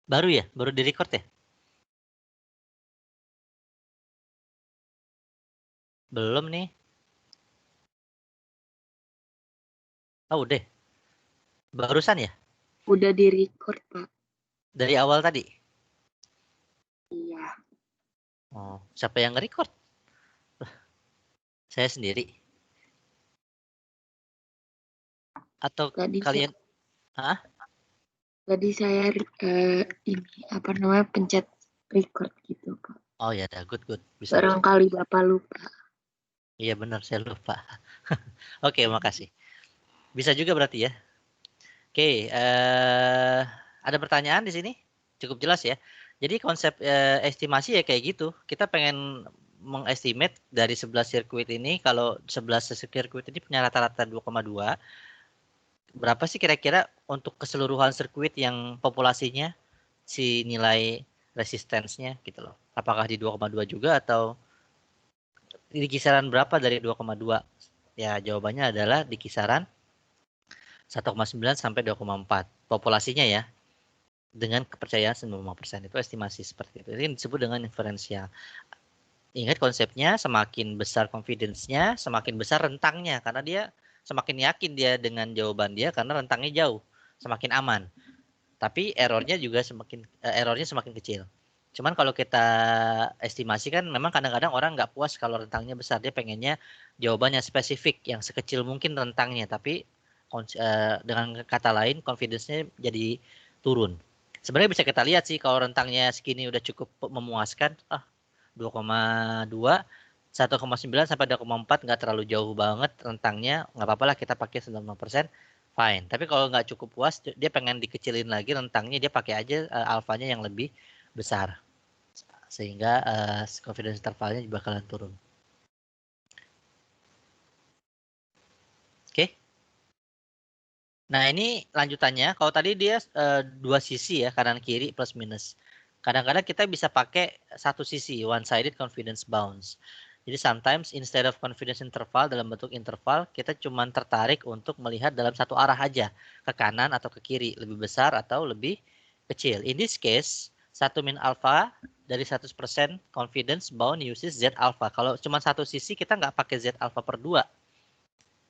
Baru ya? Baru di-record ya? Belum nih. Oh, udah. Barusan ya? Udah di-record, Pak. Dari awal tadi? Iya. Oh, siapa yang nge-record? Saya sendiri. Atau Tadi kalian? Hah? Tadi saya ini apa namanya pencet record gitu, Pak. Oh ya, good. Bisa. Barangkali Bapak lupa. Iya benar, saya lupa. Oke, makasih. Bisa juga berarti ya. Oke, ada pertanyaan di sini? Cukup jelas ya. Jadi konsep estimasi ya kayak gitu. Kita pengen mengestimate dari 11 sirkuit ini, kalau 11 sirkuit ini punya rata-rata 2,2, berapa sih kira-kira untuk keseluruhan sirkuit yang populasinya, si nilai resistance-nya gitu loh. Apakah di 2,2 juga atau di kisaran berapa dari 2,2? Ya, jawabannya adalah di kisaran 1,9 sampai 2,4 populasinya ya. Dengan kepercayaan 95%, itu estimasi seperti itu. Ini disebut dengan inferensial. Ingat konsepnya, semakin besar confidence-nya, semakin besar rentangnya, karena dia semakin yakin dia dengan jawaban dia karena rentangnya jauh, semakin aman. Tapi errornya semakin kecil. Cuman kalau kita estimasi kan memang kadang-kadang orang nggak puas kalau rentangnya besar, dia pengennya jawabannya spesifik yang sekecil mungkin rentangnya, tapi dengan kata lain confidence-nya jadi turun. Sebenarnya bisa kita lihat sih kalau rentangnya segini udah cukup memuaskan, 2,2, 1,9 sampai 2,4 nggak terlalu jauh banget rentangnya, nggak apa-apa lah kita pakai 95%, fine. Tapi kalau nggak cukup puas, dia pengen dikecilin lagi rentangnya, dia pakai aja alfanya yang lebih besar, sehingga confidence intervalnya bakalan turun. Oke. Nah ini lanjutannya, kalau tadi dia dua sisi ya, kanan kiri plus minus. Kadang-kadang kita bisa pakai satu sisi, one-sided confidence bounds. Jadi sometimes instead of confidence interval dalam bentuk interval, kita cuma tertarik untuk melihat dalam satu arah aja, ke kanan atau ke kiri, lebih besar atau lebih kecil. In this case, 1 min alpha dari 100% confidence bound uses Z alpha. Kalau cuma satu sisi, kita nggak pakai Z alpha per 2.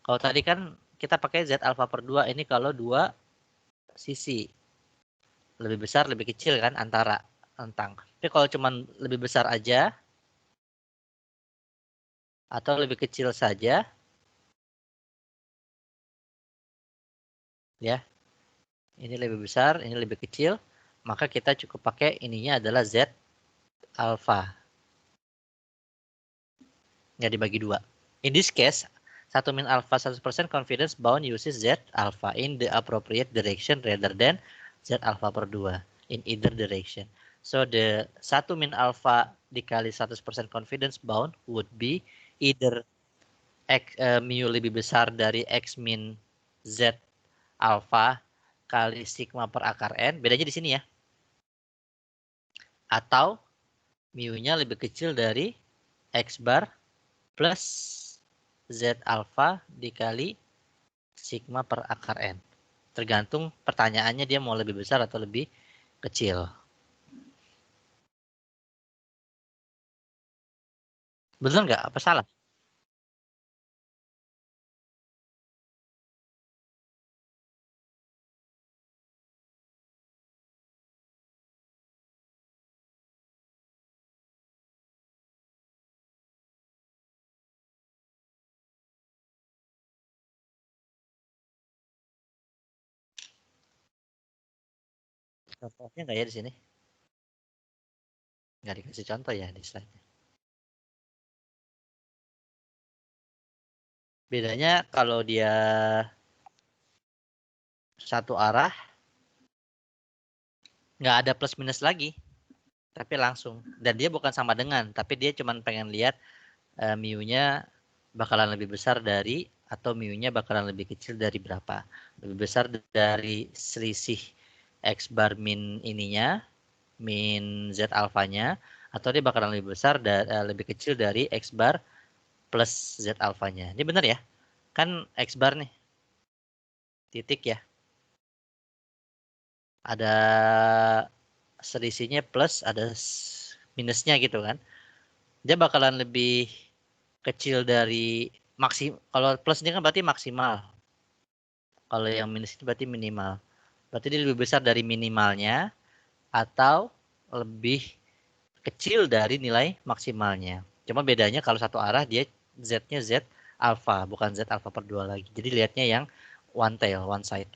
Kalau tadi kan kita pakai Z alpha per 2, ini kalau dua sisi. Lebih besar, lebih kecil kan antara rentang. Tapi kalau cuma lebih besar aja, atau lebih kecil saja, ya, ini lebih besar, ini lebih kecil, maka kita cukup pakai ininya adalah Z alpha. Nggak dibagi dua. In this case, 1 min alpha 100% confidence bound uses Z alpha in the appropriate direction rather than Z alpha per 2 in either direction. So the 1 min alpha dikali 100% confidence bound would be either mu lebih besar dari X min Z alpha kali sigma per akar N. Bedanya di sini ya. Atau mu-nya lebih kecil dari X bar plus Z alpha dikali sigma per akar N. Tergantung pertanyaannya dia mau lebih besar atau lebih kecil. Betul nggak? Apa salah? Contohnya nggak ya di sini? Nggak dikasih contoh ya di slide-nya. Bedanya kalau dia satu arah, nggak ada plus minus lagi, tapi langsung. Dan dia bukan sama dengan, tapi dia cuma pengen lihat mu-nya bakalan lebih besar dari atau mu-nya bakalan lebih kecil dari berapa. Lebih besar dari selisih X bar min ininya, min Z alfanya, atau dia bakalan lebih besar lebih kecil dari X bar plus Z alfanya. Ini benar ya? Kan X bar nih. Titik ya. Ada selisihnya plus, ada minusnya gitu kan. Dia bakalan lebih kecil dari maksimal. Kalau plus ini kan berarti maksimal. Kalau yang minus itu berarti minimal. Berarti dia lebih besar dari minimalnya atau lebih kecil dari nilai maksimalnya. Cuma bedanya kalau satu arah dia Z-nya Z alpha, bukan Z alpha per 2 lagi. Jadi lihatnya yang one tail, one side.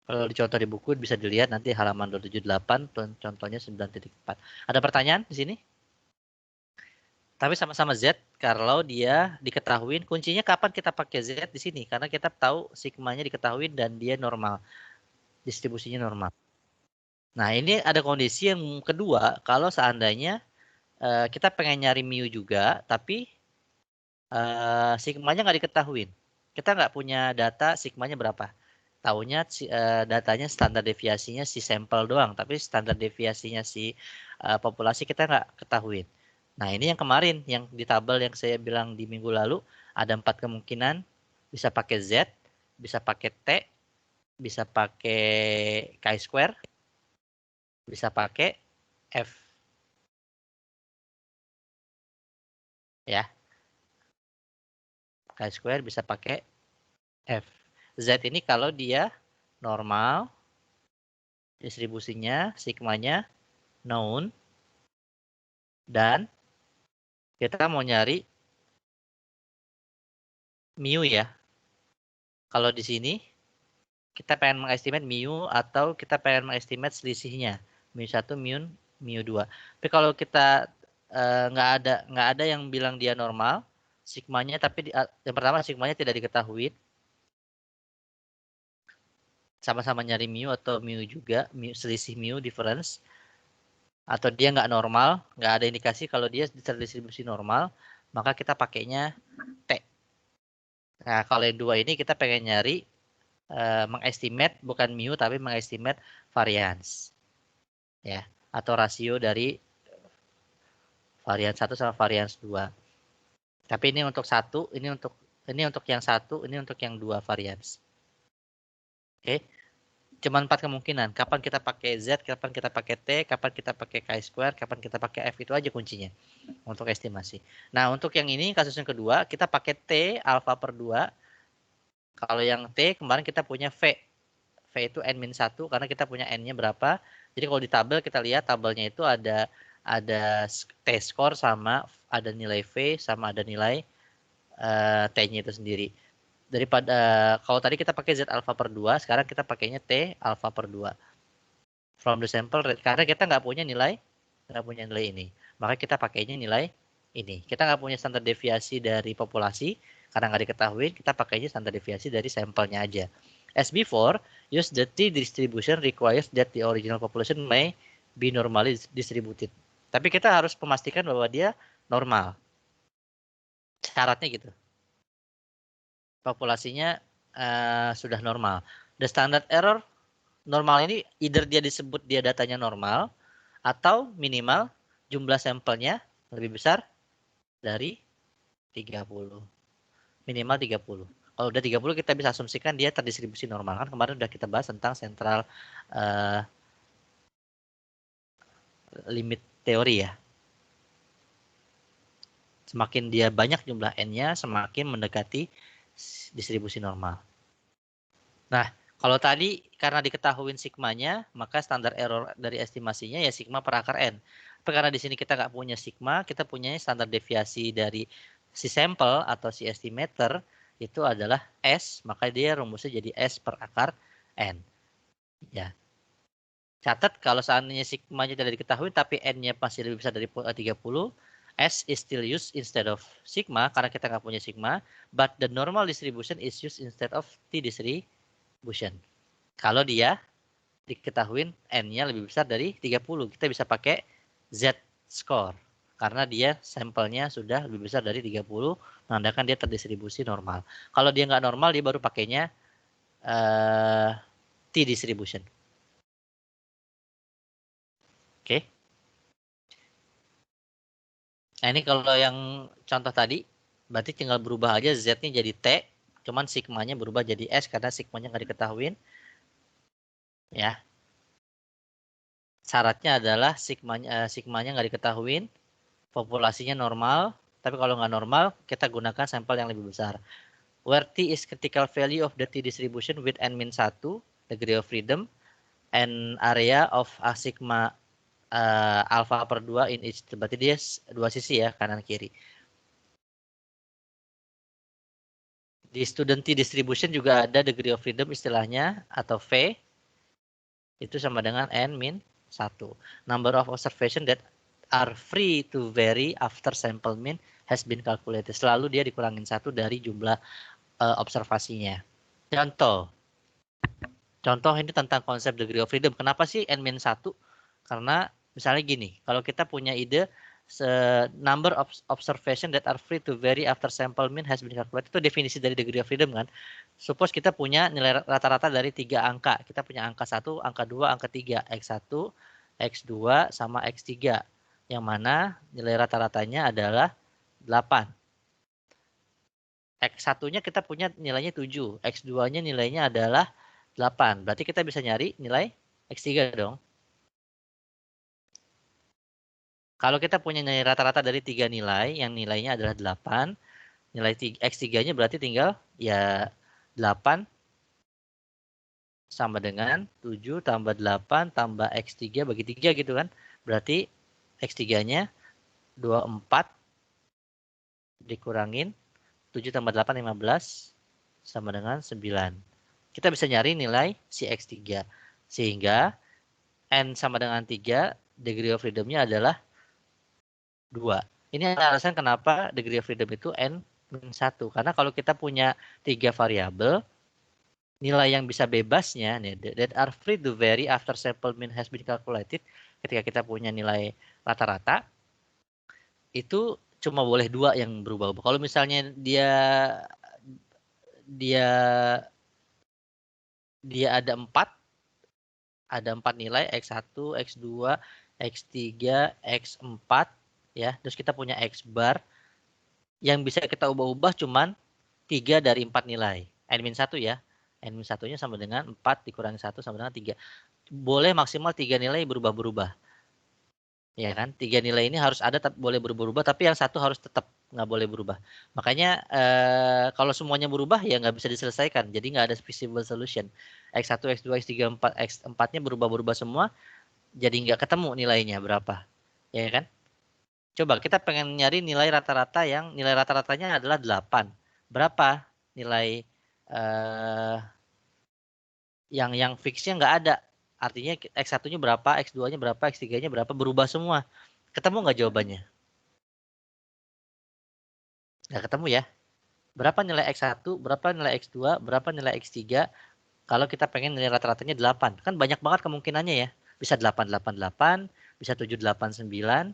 Kalau dicontoh di buku bisa dilihat nanti halaman 278, contohnya 9.4. Ada pertanyaan di sini? Tapi sama-sama Z, kalau dia diketahui, kuncinya kapan kita pakai Z di sini? Karena kita tahu sigmanya diketahui dan dia normal, distribusinya normal. Nah, ini ada kondisi yang kedua, kalau seandainya kita pengen nyari mu juga, tapi sigmanya nggak diketahui. Kita nggak punya data sigmanya berapa. Taunya datanya standar deviasinya si sampel doang, tapi standar deviasinya si populasi kita nggak ketahui. Nah, ini yang kemarin, yang di tabel yang saya bilang di minggu lalu, ada 4 kemungkinan, bisa pakai Z, bisa pakai T, bisa pakai chi-square, bisa pakai F. Ya, chi-square bisa pakai F. Z ini kalau dia normal, distribusinya, sigmanya known, dan kita mau nyari mu ya. Kalau di sini kita pengen mengestimate mu atau kita pengen mengestimate selisihnya, mu1, mu2. Tapi kalau kita nggak ada yang bilang dia normal, sigmanya, tapi yang pertama sigmanya tidak diketahui. Sama-sama nyari mu atau mu juga, selisih mu difference, atau dia nggak normal, nggak ada indikasi kalau dia terdistribusi normal, maka kita pakainya T. Nah, kalau yang dua ini kita pengen nyari mengestimate bukan mu tapi mengestimate variance, ya, atau rasio dari varians 1 sama varians 2. Tapi ini untuk satu, ini untuk yang satu, ini untuk yang dua varians. Oke. Cuma 4 kemungkinan. Kapan kita pakai Z, kapan kita pakai T, kapan kita pakai chi-square, kapan kita pakai F, itu aja kuncinya untuk estimasi. Nah, untuk yang ini kasus yang kedua, kita pakai T alpha per 2. Kalau yang T kemarin kita punya V. V itu N-1 karena kita punya N-nya berapa. Jadi kalau di tabel kita lihat tabelnya itu ada T-score sama ada nilai V sama ada nilai T-nya itu sendiri. Daripada kalau tadi kita pakai Z alpha per 2, sekarang kita pakainya T alpha per 2. From the sample rate, karena kita nggak punya nilai ini. Maka kita pakainya nilai ini. Kita nggak punya standar deviasi dari populasi, karena nggak diketahui, kita pakainya standar deviasi dari sampelnya aja. As before, use the t-distribution requires that the original population may be normally distributed. Tapi kita harus memastikan bahwa dia normal. Syaratnya gitu. Populasinya sudah normal. The standard error normal ini either dia disebut dia datanya normal atau minimal jumlah sampelnya lebih besar dari 30. Minimal 30. Kalau udah 30 kita bisa asumsikan dia terdistribusi normal. Kan kemarin udah kita bahas tentang central limit teori ya. Semakin dia banyak jumlah N-nya, semakin mendekati distribusi normal. Nah, kalau tadi karena diketahui sigmanya, maka standar error dari estimasinya ya sigma per akar N. Tapi karena di sini kita nggak punya sigma, kita punya standar deviasi dari si sampel atau si estimator itu adalah S, maka dia rumusnya jadi S per akar N. Ya. Catat kalau seandainya sigmanya tidak diketahui tapi N-nya masih lebih besar dari 30, S is still used instead of sigma karena kita nggak punya sigma, but the normal distribution is used instead of T distribution. Kalau dia diketahui N-nya lebih besar dari 30, kita bisa pakai Z score karena dia sampelnya sudah lebih besar dari 30, menandakan dia terdistribusi normal. Kalau dia nggak normal, dia baru pakainya T distribution. Oke. Nah, ini kalau yang contoh tadi, berarti tinggal berubah aja Z-nya jadi T, cuman sigmanya berubah jadi S karena sigmanya nggak diketahui. Ya. syaratnya adalah sigmanya nggak diketahuin, populasinya normal, tapi kalau nggak normal, kita gunakan sampel yang lebih besar. Where T is critical value of the T distribution with n min 1, degree of freedom, and area of a sigma alpha per 2 in each. Berarti dia dua sisi ya, kanan kiri. Di student T distribution juga ada degree of freedom istilahnya, atau V. Itu sama dengan n min 1. Number of observation that are free to vary after sample mean has been calculated. Selalu dia dikurangin 1 dari jumlah observasinya. Contoh ini tentang konsep degree of freedom. Kenapa sih n min 1? Karena misalnya gini, kalau kita punya ide number of observation that are free to vary after sample mean has been calculated, itu definisi dari degree of freedom kan. Suppose kita punya nilai rata-rata dari 3 angka. Kita punya angka 1, angka 2, angka 3. X1, X2, sama X3. Yang mana nilai rata-ratanya adalah 8. X1-nya kita punya nilainya 7. X2-nya nilainya adalah 8. Berarti kita bisa nyari nilai X3 dong. Kalau kita punya nilai rata-rata dari 3 nilai, yang nilainya adalah 8, nilai X3-nya berarti tinggal ya 8 sama dengan 7 tambah 8 tambah X3 bagi 3 gitu kan. Berarti X3-nya 24 dikurangin 7 tambah 8, 15 sama dengan 9. Kita bisa nyari nilai si X3. Sehingga N sama dengan 3, degree of freedom-nya adalah 2. Ini alasan kenapa degree of freedom itu n min 1. Karena kalau kita punya 3 variabel, nilai yang bisa bebasnya nih, that are free to vary after sample mean has been calculated, ketika kita punya nilai rata-rata, itu cuma boleh 2 yang berubah-ubah. Kalau misalnya dia ada 4 nilai X1, X2, X3, X4 ya. Terus kita punya X bar yang bisa kita ubah-ubah cuman 3 dari 4 nilai. N-1 ya. N-1-nya sama dengan 4 dikurangi 1 sama dengan 3. Boleh maksimal 3 nilai berubah-berubah. Ya kan? 3 nilai ini harus ada, boleh berubah-ubah, tapi yang satu harus tetap nggak boleh berubah. Makanya kalau semuanya berubah ya nggak bisa diselesaikan. Jadi nggak ada feasible solution. X1, X2, X3, 4, X4-nya berubah-berubah semua. Jadi nggak ketemu nilainya berapa. Ya kan? Coba kita pengen nyari nilai rata-rata yang nilai rata-ratanya adalah 8. Berapa nilai yang fixnya nggak ada. Artinya X1-nya berapa, X2-nya berapa, X3-nya berapa, berubah semua. Ketemu nggak jawabannya? Nggak ketemu ya. Berapa nilai X1, berapa nilai X2, berapa nilai X3, kalau kita pengen nilai rata-ratanya 8. Kan banyak banget kemungkinannya ya. Bisa 888, bisa 789,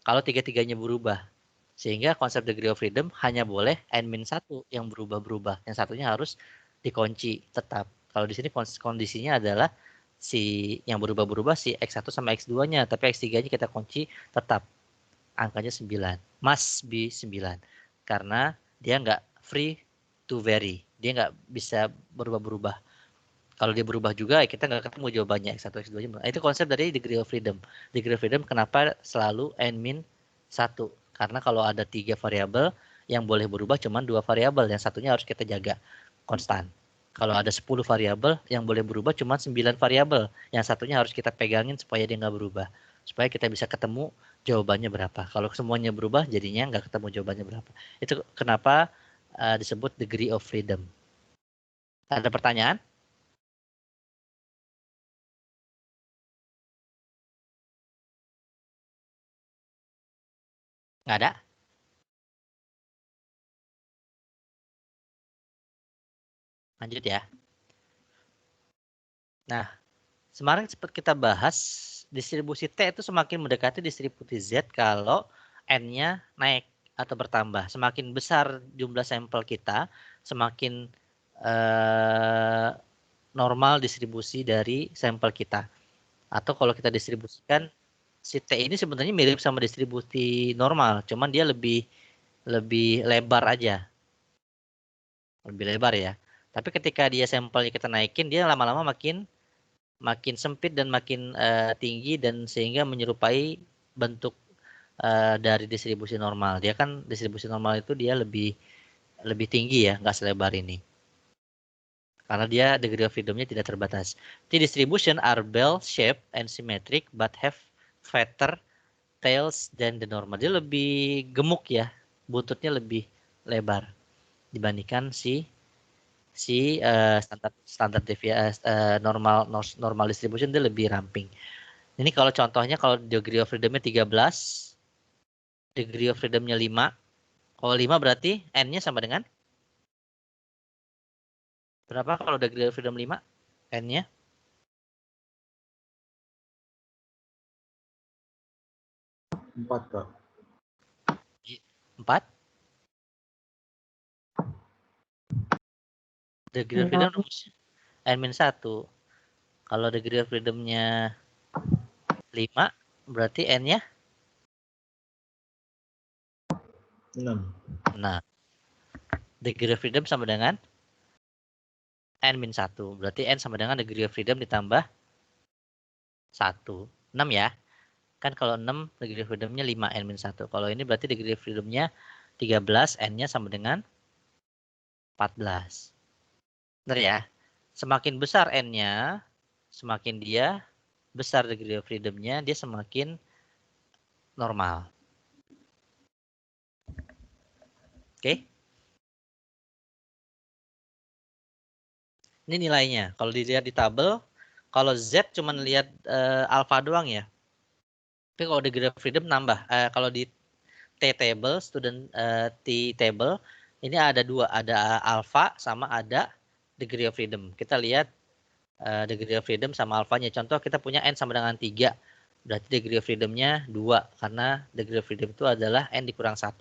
kalau tiga-tiganya berubah. Sehingga konsep degree of freedom hanya boleh n-1 yang berubah-berubah. Yang satunya harus dikunci tetap. Kalau di sini kondisinya adalah si yang berubah-berubah si X1 sama X2-nya. Tapi X3-nya kita kunci tetap. Angkanya 9. Must be 9. Karena dia nggak free to vary. Dia nggak bisa berubah-berubah. Kalau dia berubah juga, kita nggak ketemu jawabannya X1, X2-nya. Itu konsep dari degree of freedom. Degree of freedom kenapa selalu n-1? Karena kalau ada 3 variabel, yang boleh berubah cuma 2 variabel. Yang satunya harus kita jaga konstan. Kalau ada 10 variabel, yang boleh berubah cuma 9 variabel. Yang satunya harus kita pegangin supaya dia nggak berubah. Supaya kita bisa ketemu jawabannya berapa. Kalau semuanya berubah, jadinya nggak ketemu jawabannya berapa. Itu kenapa disebut degree of freedom. Ada pertanyaan? Nggak ada? Lanjut ya. Nah, kemarin sempat kita bahas distribusi T itu semakin mendekati distribusi Z kalau N-nya naik atau bertambah. Semakin besar jumlah sampel kita, semakin normal distribusi dari sampel kita. Atau kalau kita distribusikan, si T ini sebenarnya mirip sama distribusi normal, cuman dia lebih lebar aja. Lebih lebar ya. Tapi ketika dia sampelnya kita naikin, dia lama-lama makin makin sempit dan makin tinggi dan sehingga menyerupai bentuk dari distribusi normal. Dia kan distribusi normal itu dia lebih tinggi ya, nggak selebar ini. Karena dia degree of freedom-nya tidak terbatas. The distribution are bell-shaped and symmetric but have fatter tails than the normal. Dia lebih gemuk ya, buntutnya lebih lebar dibandingkan standar normal distribution dia lebih ramping. Ini kalau contohnya kalau degree of freedom-nya 13, degree of freedom-nya 5. Kalau 5 berarti n-nya sama dengan berapa kalau degree of freedom 5? N-nya? 4, Kak. 4? Degree of freedom N-1. Kalau degree of freedom-nya 5, berarti N-nya? 6. Nah, degree of freedom sama dengan N-1. Berarti N sama dengan degree of freedom ditambah 1. 6 ya. Kan kalau 6 degree of freedom-nya 5 N-1. Kalau ini berarti degree of freedom-nya 13, N-nya sama dengan 14. Benar ya? Semakin besar N-nya, semakin dia besar degree of freedom-nya, dia semakin normal. Oke? Ini nilainya. Kalau dilihat di tabel, kalau Z cuma lihat alpha doang ya. Tapi kalau degree of freedom nambah. Kalau di T table, student T table, ini ada dua. Ada alpha sama ada degree of freedom. Kita lihat degree of freedom sama alfanya. Contoh kita punya N sama dengan 3. Berarti degree of freedom-nya 2. Karena degree of freedom itu adalah N dikurang 1.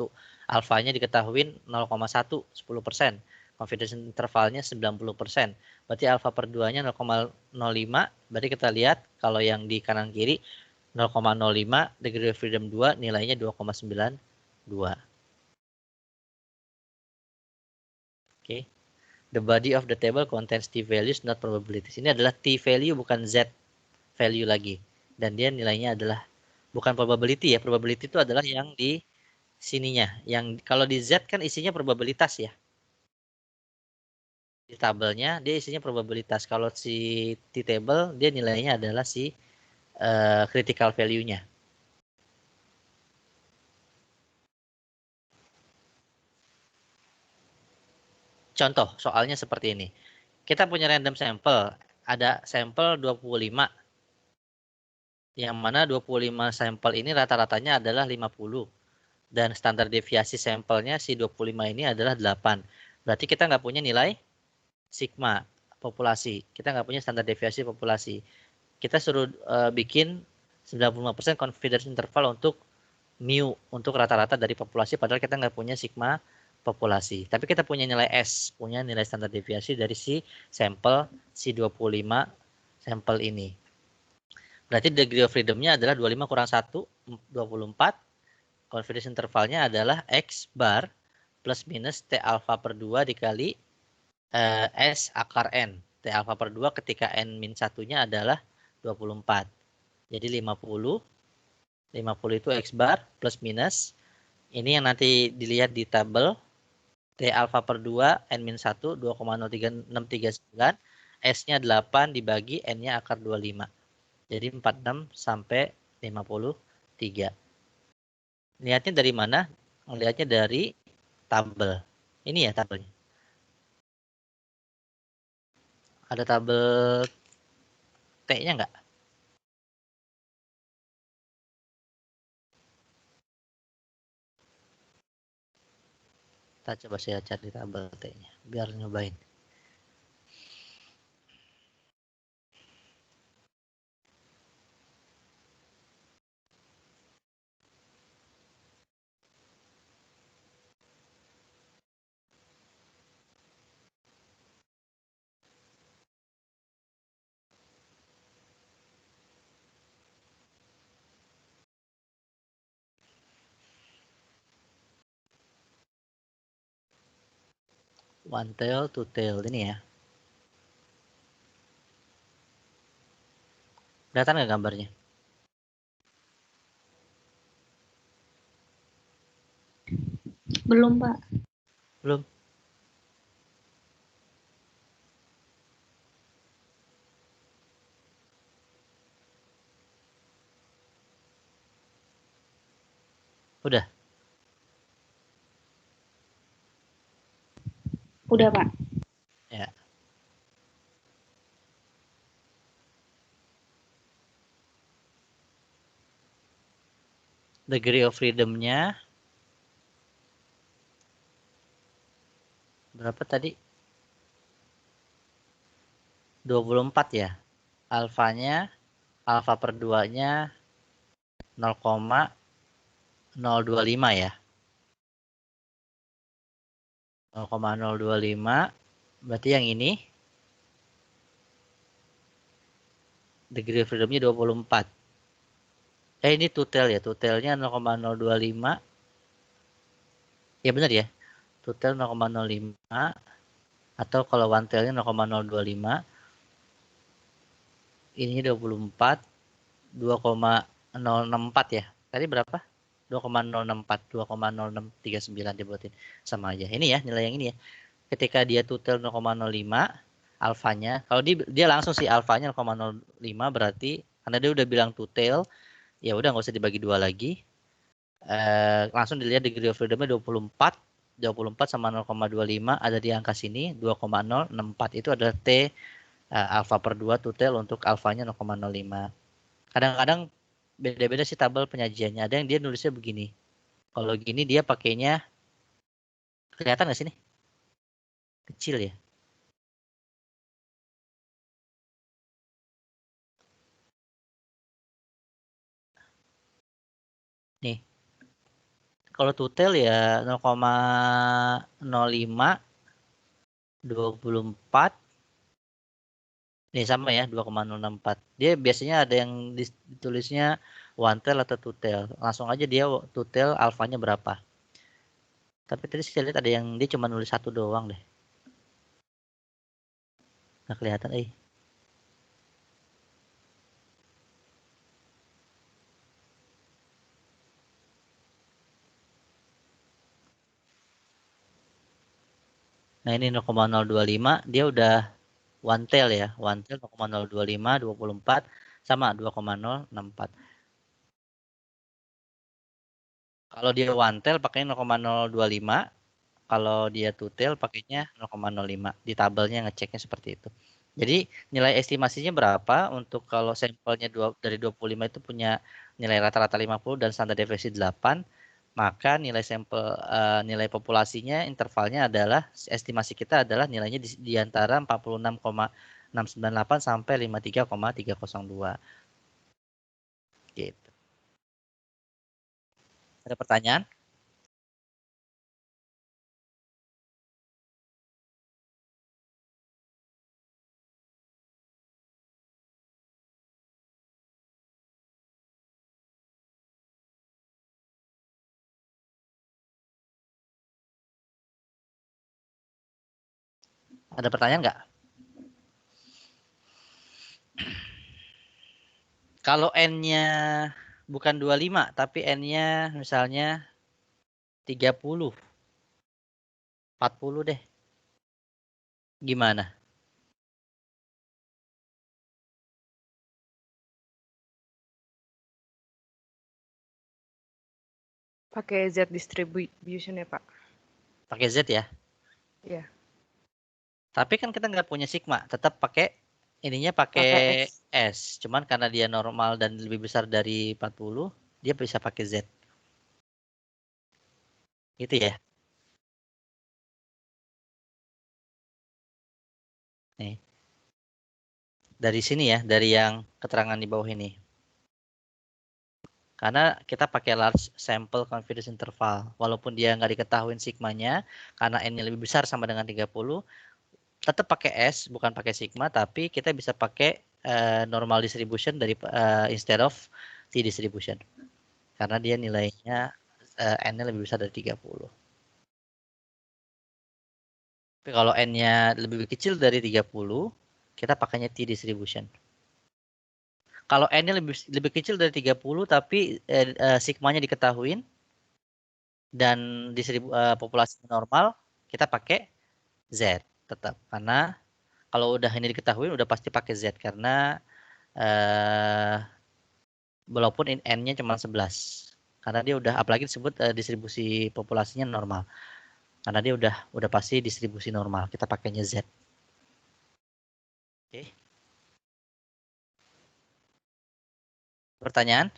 Alfanya diketahui 0,1, 10%. Confidence intervalnya 90%. Berarti alfa per 2-nya 0,05. Berarti kita lihat kalau yang di kanan kiri 0,05, degree of freedom 2 nilainya 2,92. Oke. The body of the table contains T values not probabilities. Ini adalah T value bukan Z value lagi. Dan dia nilainya adalah bukan probability ya. Probability itu adalah yang di sininya. Yang kalau di Z kan isinya probabilitas ya. Di tabelnya dia isinya probabilitas. Kalau si T table dia nilainya adalah si critical value-nya. Contoh soalnya seperti ini. Kita punya random sampel. Ada sampel 25. Yang mana 25 sampel ini rata-ratanya adalah 50. Dan standar deviasi sampelnya si 25 ini adalah 8. Berarti kita nggak punya nilai sigma populasi. Kita nggak punya standar deviasi populasi. Kita suruh bikin 95% confidence interval untuk mu, untuk rata-rata dari populasi, padahal kita nggak punya sigma populasi. Tapi kita punya nilai S, punya nilai standar deviasi dari si sampel, si 25 sampel ini. Berarti degree of freedom-nya adalah 25 kurang 1, 24. Confidence intervalnya adalah X bar plus minus T alpha per 2 dikali S akar N. T alpha per 2 ketika N min 1-nya adalah 24. Jadi 50. 50 itu X bar plus minus. Ini yang nanti dilihat di tabel. T alpha per 2, N min 1, 2,03639. S-nya 8 dibagi N-nya akar 25. Jadi 46 sampai 53. Lihatnya dari mana? Melihatnya dari tabel. Ini ya tabelnya. Ada tabel T-nya nggak? Kita coba saya cari tabel T-nya. Biar nyobain. One tail, two tail ini ya. Kelihatan nggak gambarnya? Belum, Pak. Belum. Udah. Udah, Pak. Ya. Degree of freedom-nya berapa tadi? 24 ya. Alfanya, alfa per 2-nya 0,025 ya. 0,025 berarti yang ini degree of freedom-nya 24. Ini total ya, totalnya 0,025. Ya benar ya. Total 0,05 atau kalau one tail-nya 0,025. Ini 24 2,064 ya. Tadi berapa? 2,064, 2,0639 dibuatin sama aja. Ini ya nilai yang ini ya. Ketika dia total 0,05 alfanya, kalau dia langsung sih alfanya 0,05 berarti karena dia udah bilang total, ya udah nggak usah dibagi dua lagi. Langsung dilihat degree of freedom-nya 24 sama 0,25 ada di angka sini 2,064 itu adalah T alfa per 2 total untuk alfanya 0,05. Kadang-kadang beda-beda sih tabel penyajiannya. Ada yang dia nulisnya begini. Kalau gini dia pakainya kelihatan nggak sih nih? Kecil ya. Nih. Kalau total ya 0,05 24 nih sama ya 2,064. Dia biasanya ada yang ditulisnya one tail atau two tail. Langsung aja dia two tail alfanya berapa. Tapi tadi saya lihat ada yang dia cuma nulis satu doang deh. Nggak kelihatan Nah ini 0,025 dia udah one tail ya. One tail 0,025 24 sama 2,064. Kalau dia one tail pakai 0,025, kalau dia two tail pakainya 0,05. Di tabelnya ngeceknya seperti itu. Jadi nilai estimasinya berapa untuk kalau sampelnya dari 25 itu punya nilai rata-rata 50 dan standar deviasi 8, maka nilai sampel nilai populasinya intervalnya adalah estimasi kita adalah nilainya di antara 46,698 sampai 53,302. Gitu. Ada pertanyaan? Ada pertanyaan nggak? Kalau N-nya bukan 25, tapi N-nya misalnya 30, 40 deh. Gimana? Pakai Z distribution ya, Pak? Pakai Z ya? Iya. Tapi kan kita nggak punya sigma, tetap pakai ininya pakai S. Cuman karena dia normal dan lebih besar dari 40, dia bisa pakai Z. Gitu ya. Nih. Dari sini ya, dari yang keterangan di bawah ini. Karena kita pakai large sample confidence interval. Walaupun dia nggak diketahui sigmanya, karena N-nya lebih besar sama dengan 30, tetap pakai S, bukan pakai sigma, tapi kita bisa pakai normal distribution dari instead of T distribution. Karena dia nilainya N-nya lebih besar dari 30. Tapi kalau N-nya lebih kecil dari 30, kita pakainya T distribution. Kalau N-nya lebih kecil dari 30 tapi sigmanya diketahuin dan populasi normal, kita pakai Z tetap. Karena kalau udah ini diketahui udah pasti pakai Z karena walaupun N-nya cuma 11. Karena dia udah apalagi disebut distribusi populasinya normal. Karena dia udah pasti distribusi normal. Kita pakainya Z. Oke. Pertanyaan?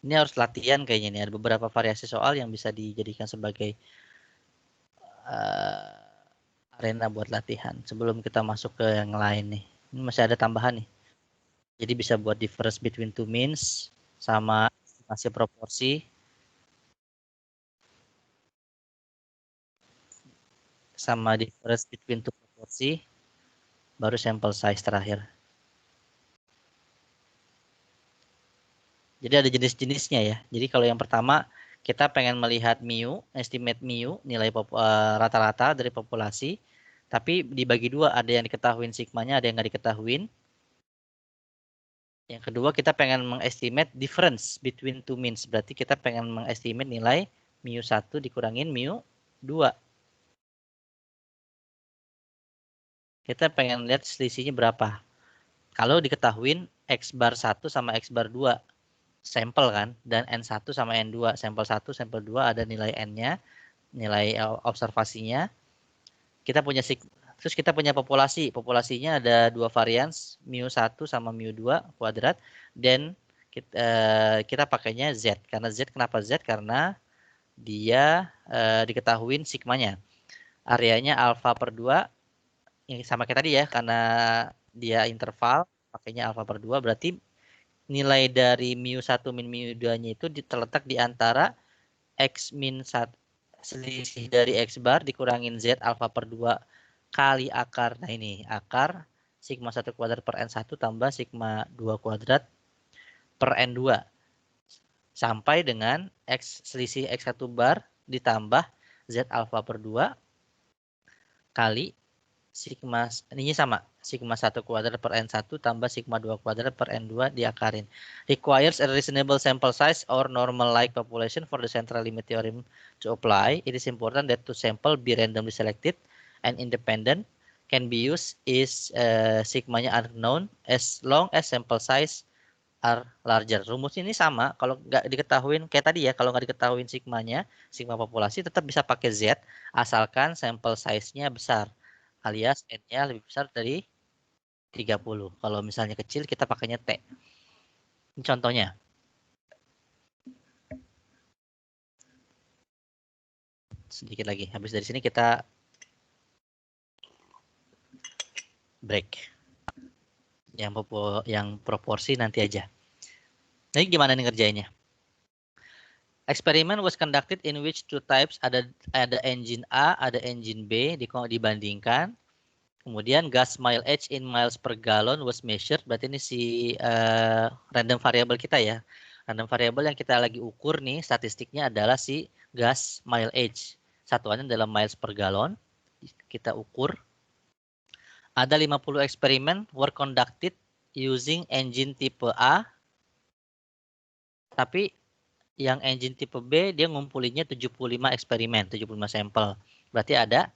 Ini harus latihan kayaknya nih. Ada beberapa variasi soal yang bisa dijadikan sebagai arena buat latihan. Sebelum kita masuk ke yang lain nih. Ini masih ada tambahan nih. Jadi bisa buat difference between two means sama estimasi proporsi. Sama difference between two proporsi. Baru sample size terakhir. Jadi ada jenis-jenisnya ya. Jadi kalau yang pertama kita pengen melihat mu, estimate mu, nilai rata-rata dari populasi. Tapi dibagi dua, ada yang diketahuin sigmanya, ada yang nggak diketahuin. Yang kedua kita pengen mengestimate difference between two means. Berarti kita pengen mengestimate nilai mu1 dikurangin mu2. Kita pengen lihat selisihnya berapa. Kalau diketahuin X bar 1 sama X bar 2. Sampel kan, dan N1 sama N2, sampel 1, sampel 2 ada nilai N-nya, nilai observasinya. Terus kita punya populasinya ada dua varian, mu1 sama mu2 kuadrat, dan kita pakainya Z. Karena Z, kenapa Z? Karena dia diketahuin sigmanya. Areanya alfa per 2, yang sama kayak tadi ya, karena dia interval, pakainya alfa per 2, berarti nilai dari mu1 min mu2-nya itu terletak di antara X min 1, selisih dari X bar dikurangin Z alfa per 2 kali akar. Nah ini, akar sigma 1 kuadrat per N1 tambah sigma 2 kuadrat per N2. Sampai dengan selisih X1 bar ditambah Z alfa per 2 kali sigma, ini sama, sigma 1 kuadrat per N1 tambah sigma 2 kuadrat per N2 diakarin. Requires a reasonable sample size or normal-like population for the central limit theorem to apply. It is important that two sample be randomly selected and independent can be used is sigmanya unknown as long as sample size are larger. Rumus ini sama, kalau nggak diketahuin kayak tadi ya, kalau nggak diketahuin sigmanya, sigma populasi tetap bisa pakai Z asalkan sample size-nya besar. Alias N-nya lebih besar dari 30. Kalau misalnya kecil kita pakainya T. Ini contohnya. Sedikit lagi. Habis dari sini kita break. Yang proporsi nanti aja. Nah, gimana nih ngerjainnya? Eksperimen was conducted in which two types, ada engine A, ada engine B, dibandingkan. Kemudian gas mileage in miles per gallon was measured. Berarti ini si random variable kita ya. Random variable yang kita lagi ukur nih statistiknya adalah si gas mileage. Satuannya dalam miles per gallon. Kita ukur. Ada 50 eksperimen were conducted using engine tipe A. Tapi yang engine tipe B dia ngumpulinnya 75 eksperimen, 75 sampel. Berarti ada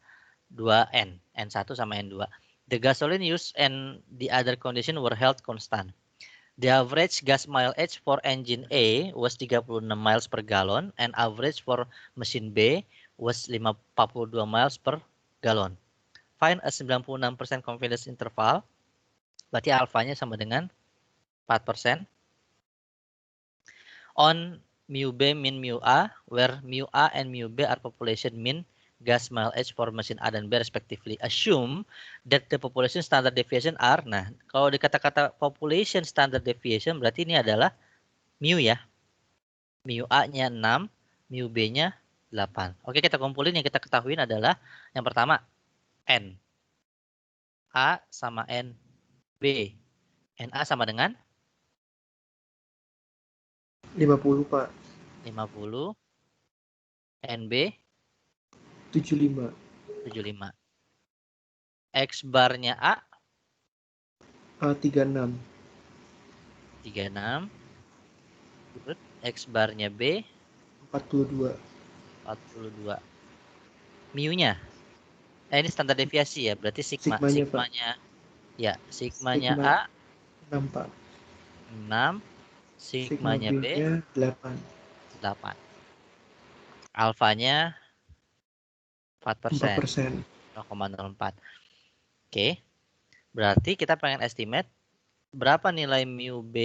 2N, N1 sama N2. The gasoline use and the other condition were held constant. The average gas mileage for engine A was 36 miles per gallon and average for mesin B was 42 miles per gallon. Find a 96% confidence interval. Berarti alfanya sama dengan 4%. On mu B min mu A, where mu A and mu B are population mean gas mileage for mesin A dan B respectively. Assume that the population standard deviation are, nah kalau di kata-kata population standard deviation berarti ini adalah mu ya. Mu A-nya 6, mu B-nya 8. Oke, kita kumpulin yang kita ketahuin adalah yang pertama N. A sama N B. NA sama dengan 50, Pak. 50. NB 75. 75. X barnya A 36. 36. Good. X barnya B 42. Mu-nya. Ini standar deviasi ya, berarti sigmanya Pak. Ya, sigmanya A 6, Pak. 6, sigmanya B 8. Alfanya 4%. 4%. 0,04. Oke. Berarti kita pengen estimate berapa nilai mu B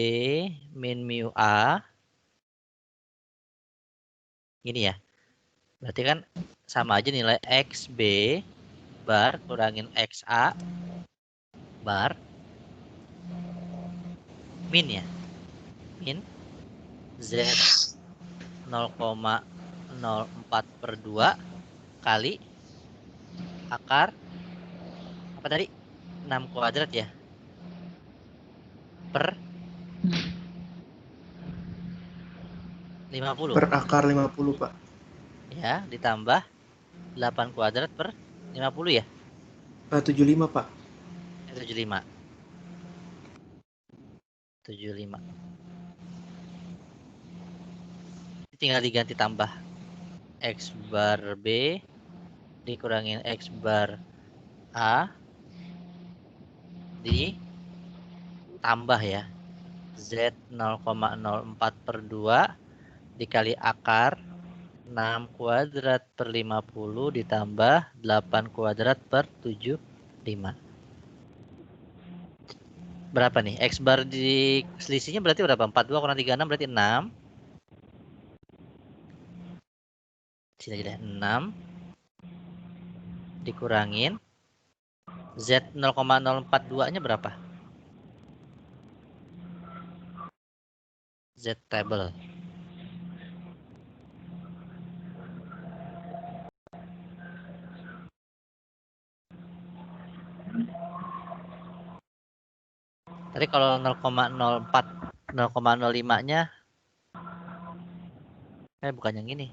min mu A. Ini ya. Berarti kan sama aja nilai XB bar kurangin XA bar min ya. Min Z 0,04/2 kali akar apa tadi? 6 kuadrat ya. Per 50. Per akar 50, Pak. Ya, ditambah 8 kuadrat per 50 ya? 75, Pak. 75. Tinggal diganti tambah X bar B dikurangin X bar A ditambah ya. Z 0,04/2 dikali akar 6 kuadrat per 50 ditambah 8 kuadrat per 75. Berapa nih? X bar di selisihnya berarti berapa? 42 kurang 36 berarti 6. Sini aja deh. 6 dikurangin Z 0,042-nya berapa? Z table. Tadi kalau 0,04 0,05-nya bukan yang ini.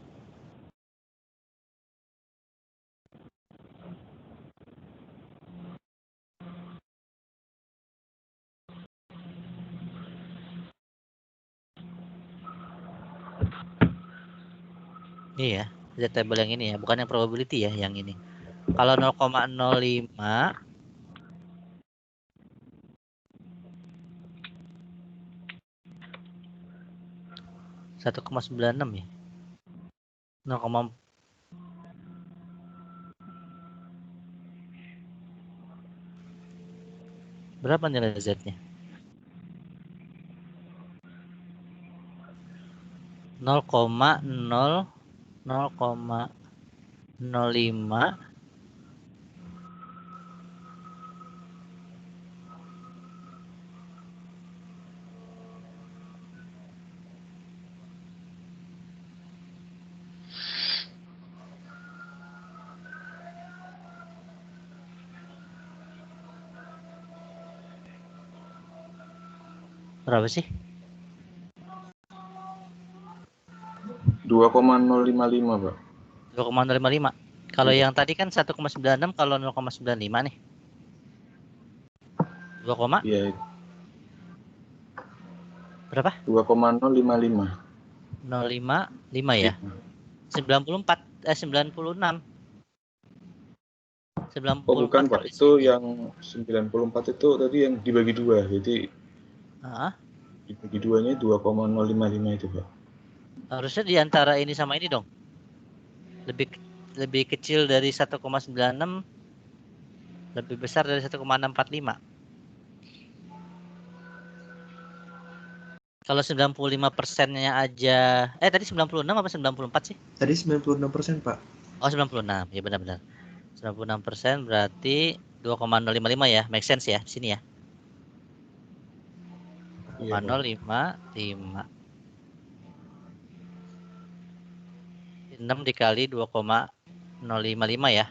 Ini ya, Z table yang ini ya, bukan yang probability ya, yang ini. Kalau 0,05 1,96 ya. 0, berapa nilai Z-nya? 0,05 berapa sih? 2,055, Pak. 2,055. Kalau yang tadi kan 1,96, kalau 0,95 nih. 2, iya. Berapa? 2,055. 055 ya. 96. 94. Oh bukan Pak, itu yang 94 itu tadi yang dibagi 2, jadi dibagi 2-nya 2,055 itu Pak. Harusnya di antara ini sama ini dong. Lebih kecil dari 1,96, lebih besar dari 1,645. Kalau 95%-nya aja, tadi 96 apa 94 sih? Tadi 96%, Pak. Oh 96, ya benar-benar. 96% berarti 2,055 ya, make sense ya di sini ya. 0,055. 6 dikali 2,055 ya.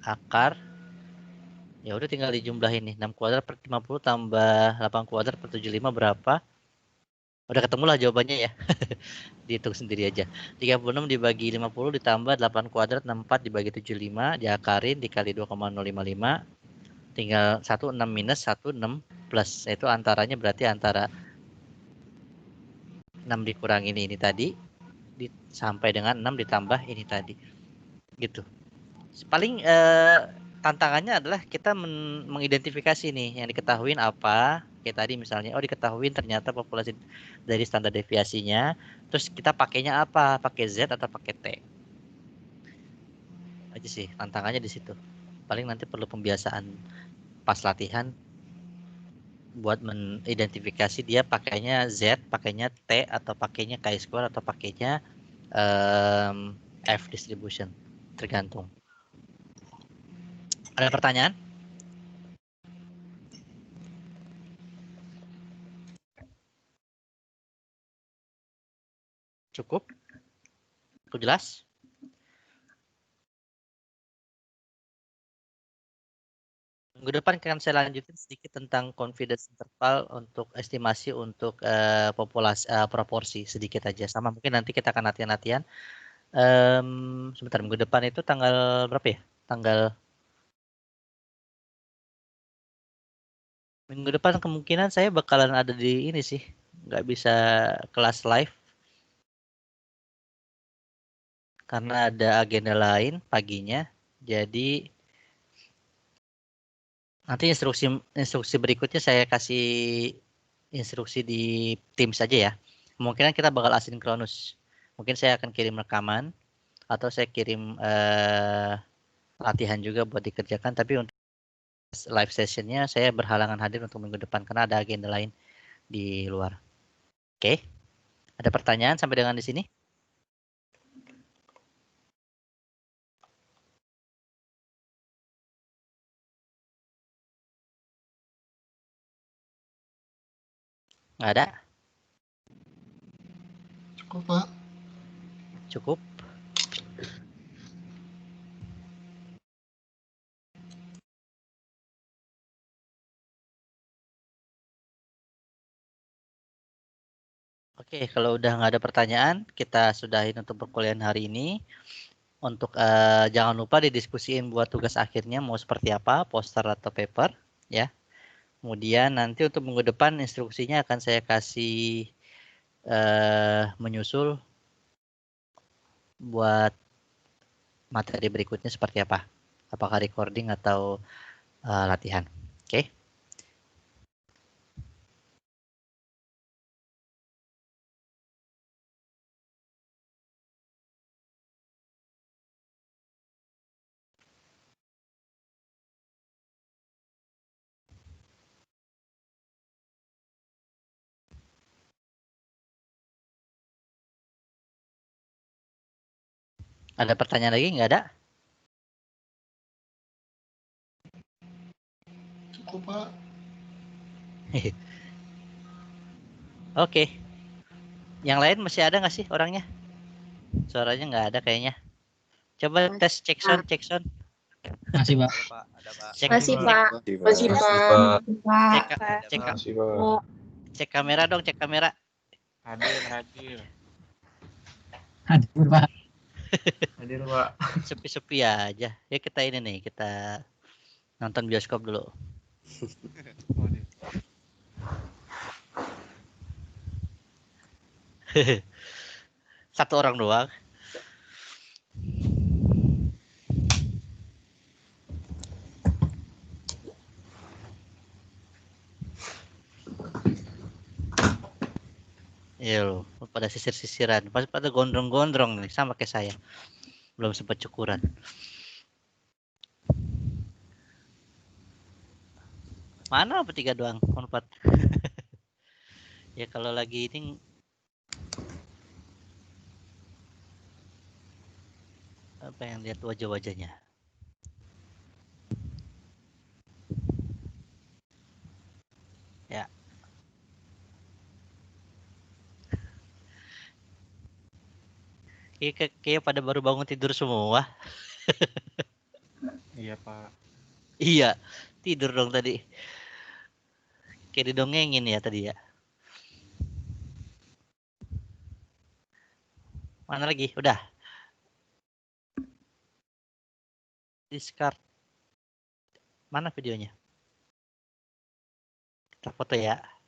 Akar. Ya udah tinggal dijumlahin nih. 6 kuadrat per 50 tambah 8 kuadrat per 75 berapa? Udah ketemu lah jawabannya ya. Dihitung sendiri aja. 36 dibagi 50 ditambah 8 kuadrat 64 dibagi 75 diakarin dikali 2,055 Tinggal 16 minus 16 plus. Itu antaranya berarti antara 6 dikurangi ini tadi sampai dengan 6 ditambah ini tadi. Gitu. Paling tantangannya adalah kita mengidentifikasi nih yang diketahuin apa. Kayak tadi misalnya, diketahui ternyata populasi dari standar deviasinya. Terus kita pakainya apa? Pakai Z atau pakai T? Aja sih tantangannya di situ. Paling nanti perlu pembiasaan pas latihan buat mengidentifikasi dia pakainya Z, pakainya T, atau pakainya chi-square, atau pakainya F distribution. Tergantung. Ada pertanyaan? Cukup? Cukup jelas? Minggu depan akan saya lanjutin sedikit tentang confidence interval untuk estimasi untuk populasi proporsi sedikit aja. Sama mungkin nanti kita akan latihan-latihan. Sebentar, minggu depan itu tanggal berapa ya? Minggu depan kemungkinan saya bakalan ada di ini sih. Nggak bisa kelas live. Karena ada agenda lain paginya. Jadi nanti instruksi berikutnya saya kasih instruksi di Teams saja ya. Kemungkinan kita bakal asinkronus. Mungkin saya akan kirim rekaman atau saya kirim latihan juga buat dikerjakan. Tapi untuk live sessionnya saya berhalangan hadir untuk minggu depan karena ada agenda lain di luar. Oke, ada pertanyaan sampai dengan di sini? Nggak ada? Cukup, Pak. Cukup. Oke, kalau udah nggak ada pertanyaan, kita sudahin untuk perkuliahan hari ini. Untuk jangan lupa didiskusiin buat tugas akhirnya mau seperti apa, poster atau paper, ya. Kemudian nanti untuk minggu depan instruksinya akan saya kasih menyusul buat materi berikutnya seperti apa. Apakah recording atau latihan. Oke. Ada pertanyaan lagi? Nggak ada? Cukup, Pak. Oke. Yang lain masih ada nggak sih orangnya? Suaranya nggak ada kayaknya. Coba tes cek sound. Masih, Pak. Masih, Pak. Masih, Pak. Cek kamera dong, cek kamera. Hadir. Hadir, Pak. Hadir, Pak. Sepi-sepi aja. Ya kita ini nih, kita nonton bioskop dulu. Satu orang doang. Iya loh, pada sisir-sisiran, pas pada gondrong-gondrong nih, sama kayak saya. Belum sempat cukuran. Mana bertiga doang, empat. Ya kalau lagi ini apa yang lihat wajah-wajahnya. Ya. Kayak pada baru bangun tidur semua. Iya, Pak. Iya, tidur dong tadi. Kayak didongengin ya tadi ya. Mana lagi? Udah. Discard. Mana videonya? Tak foto ya.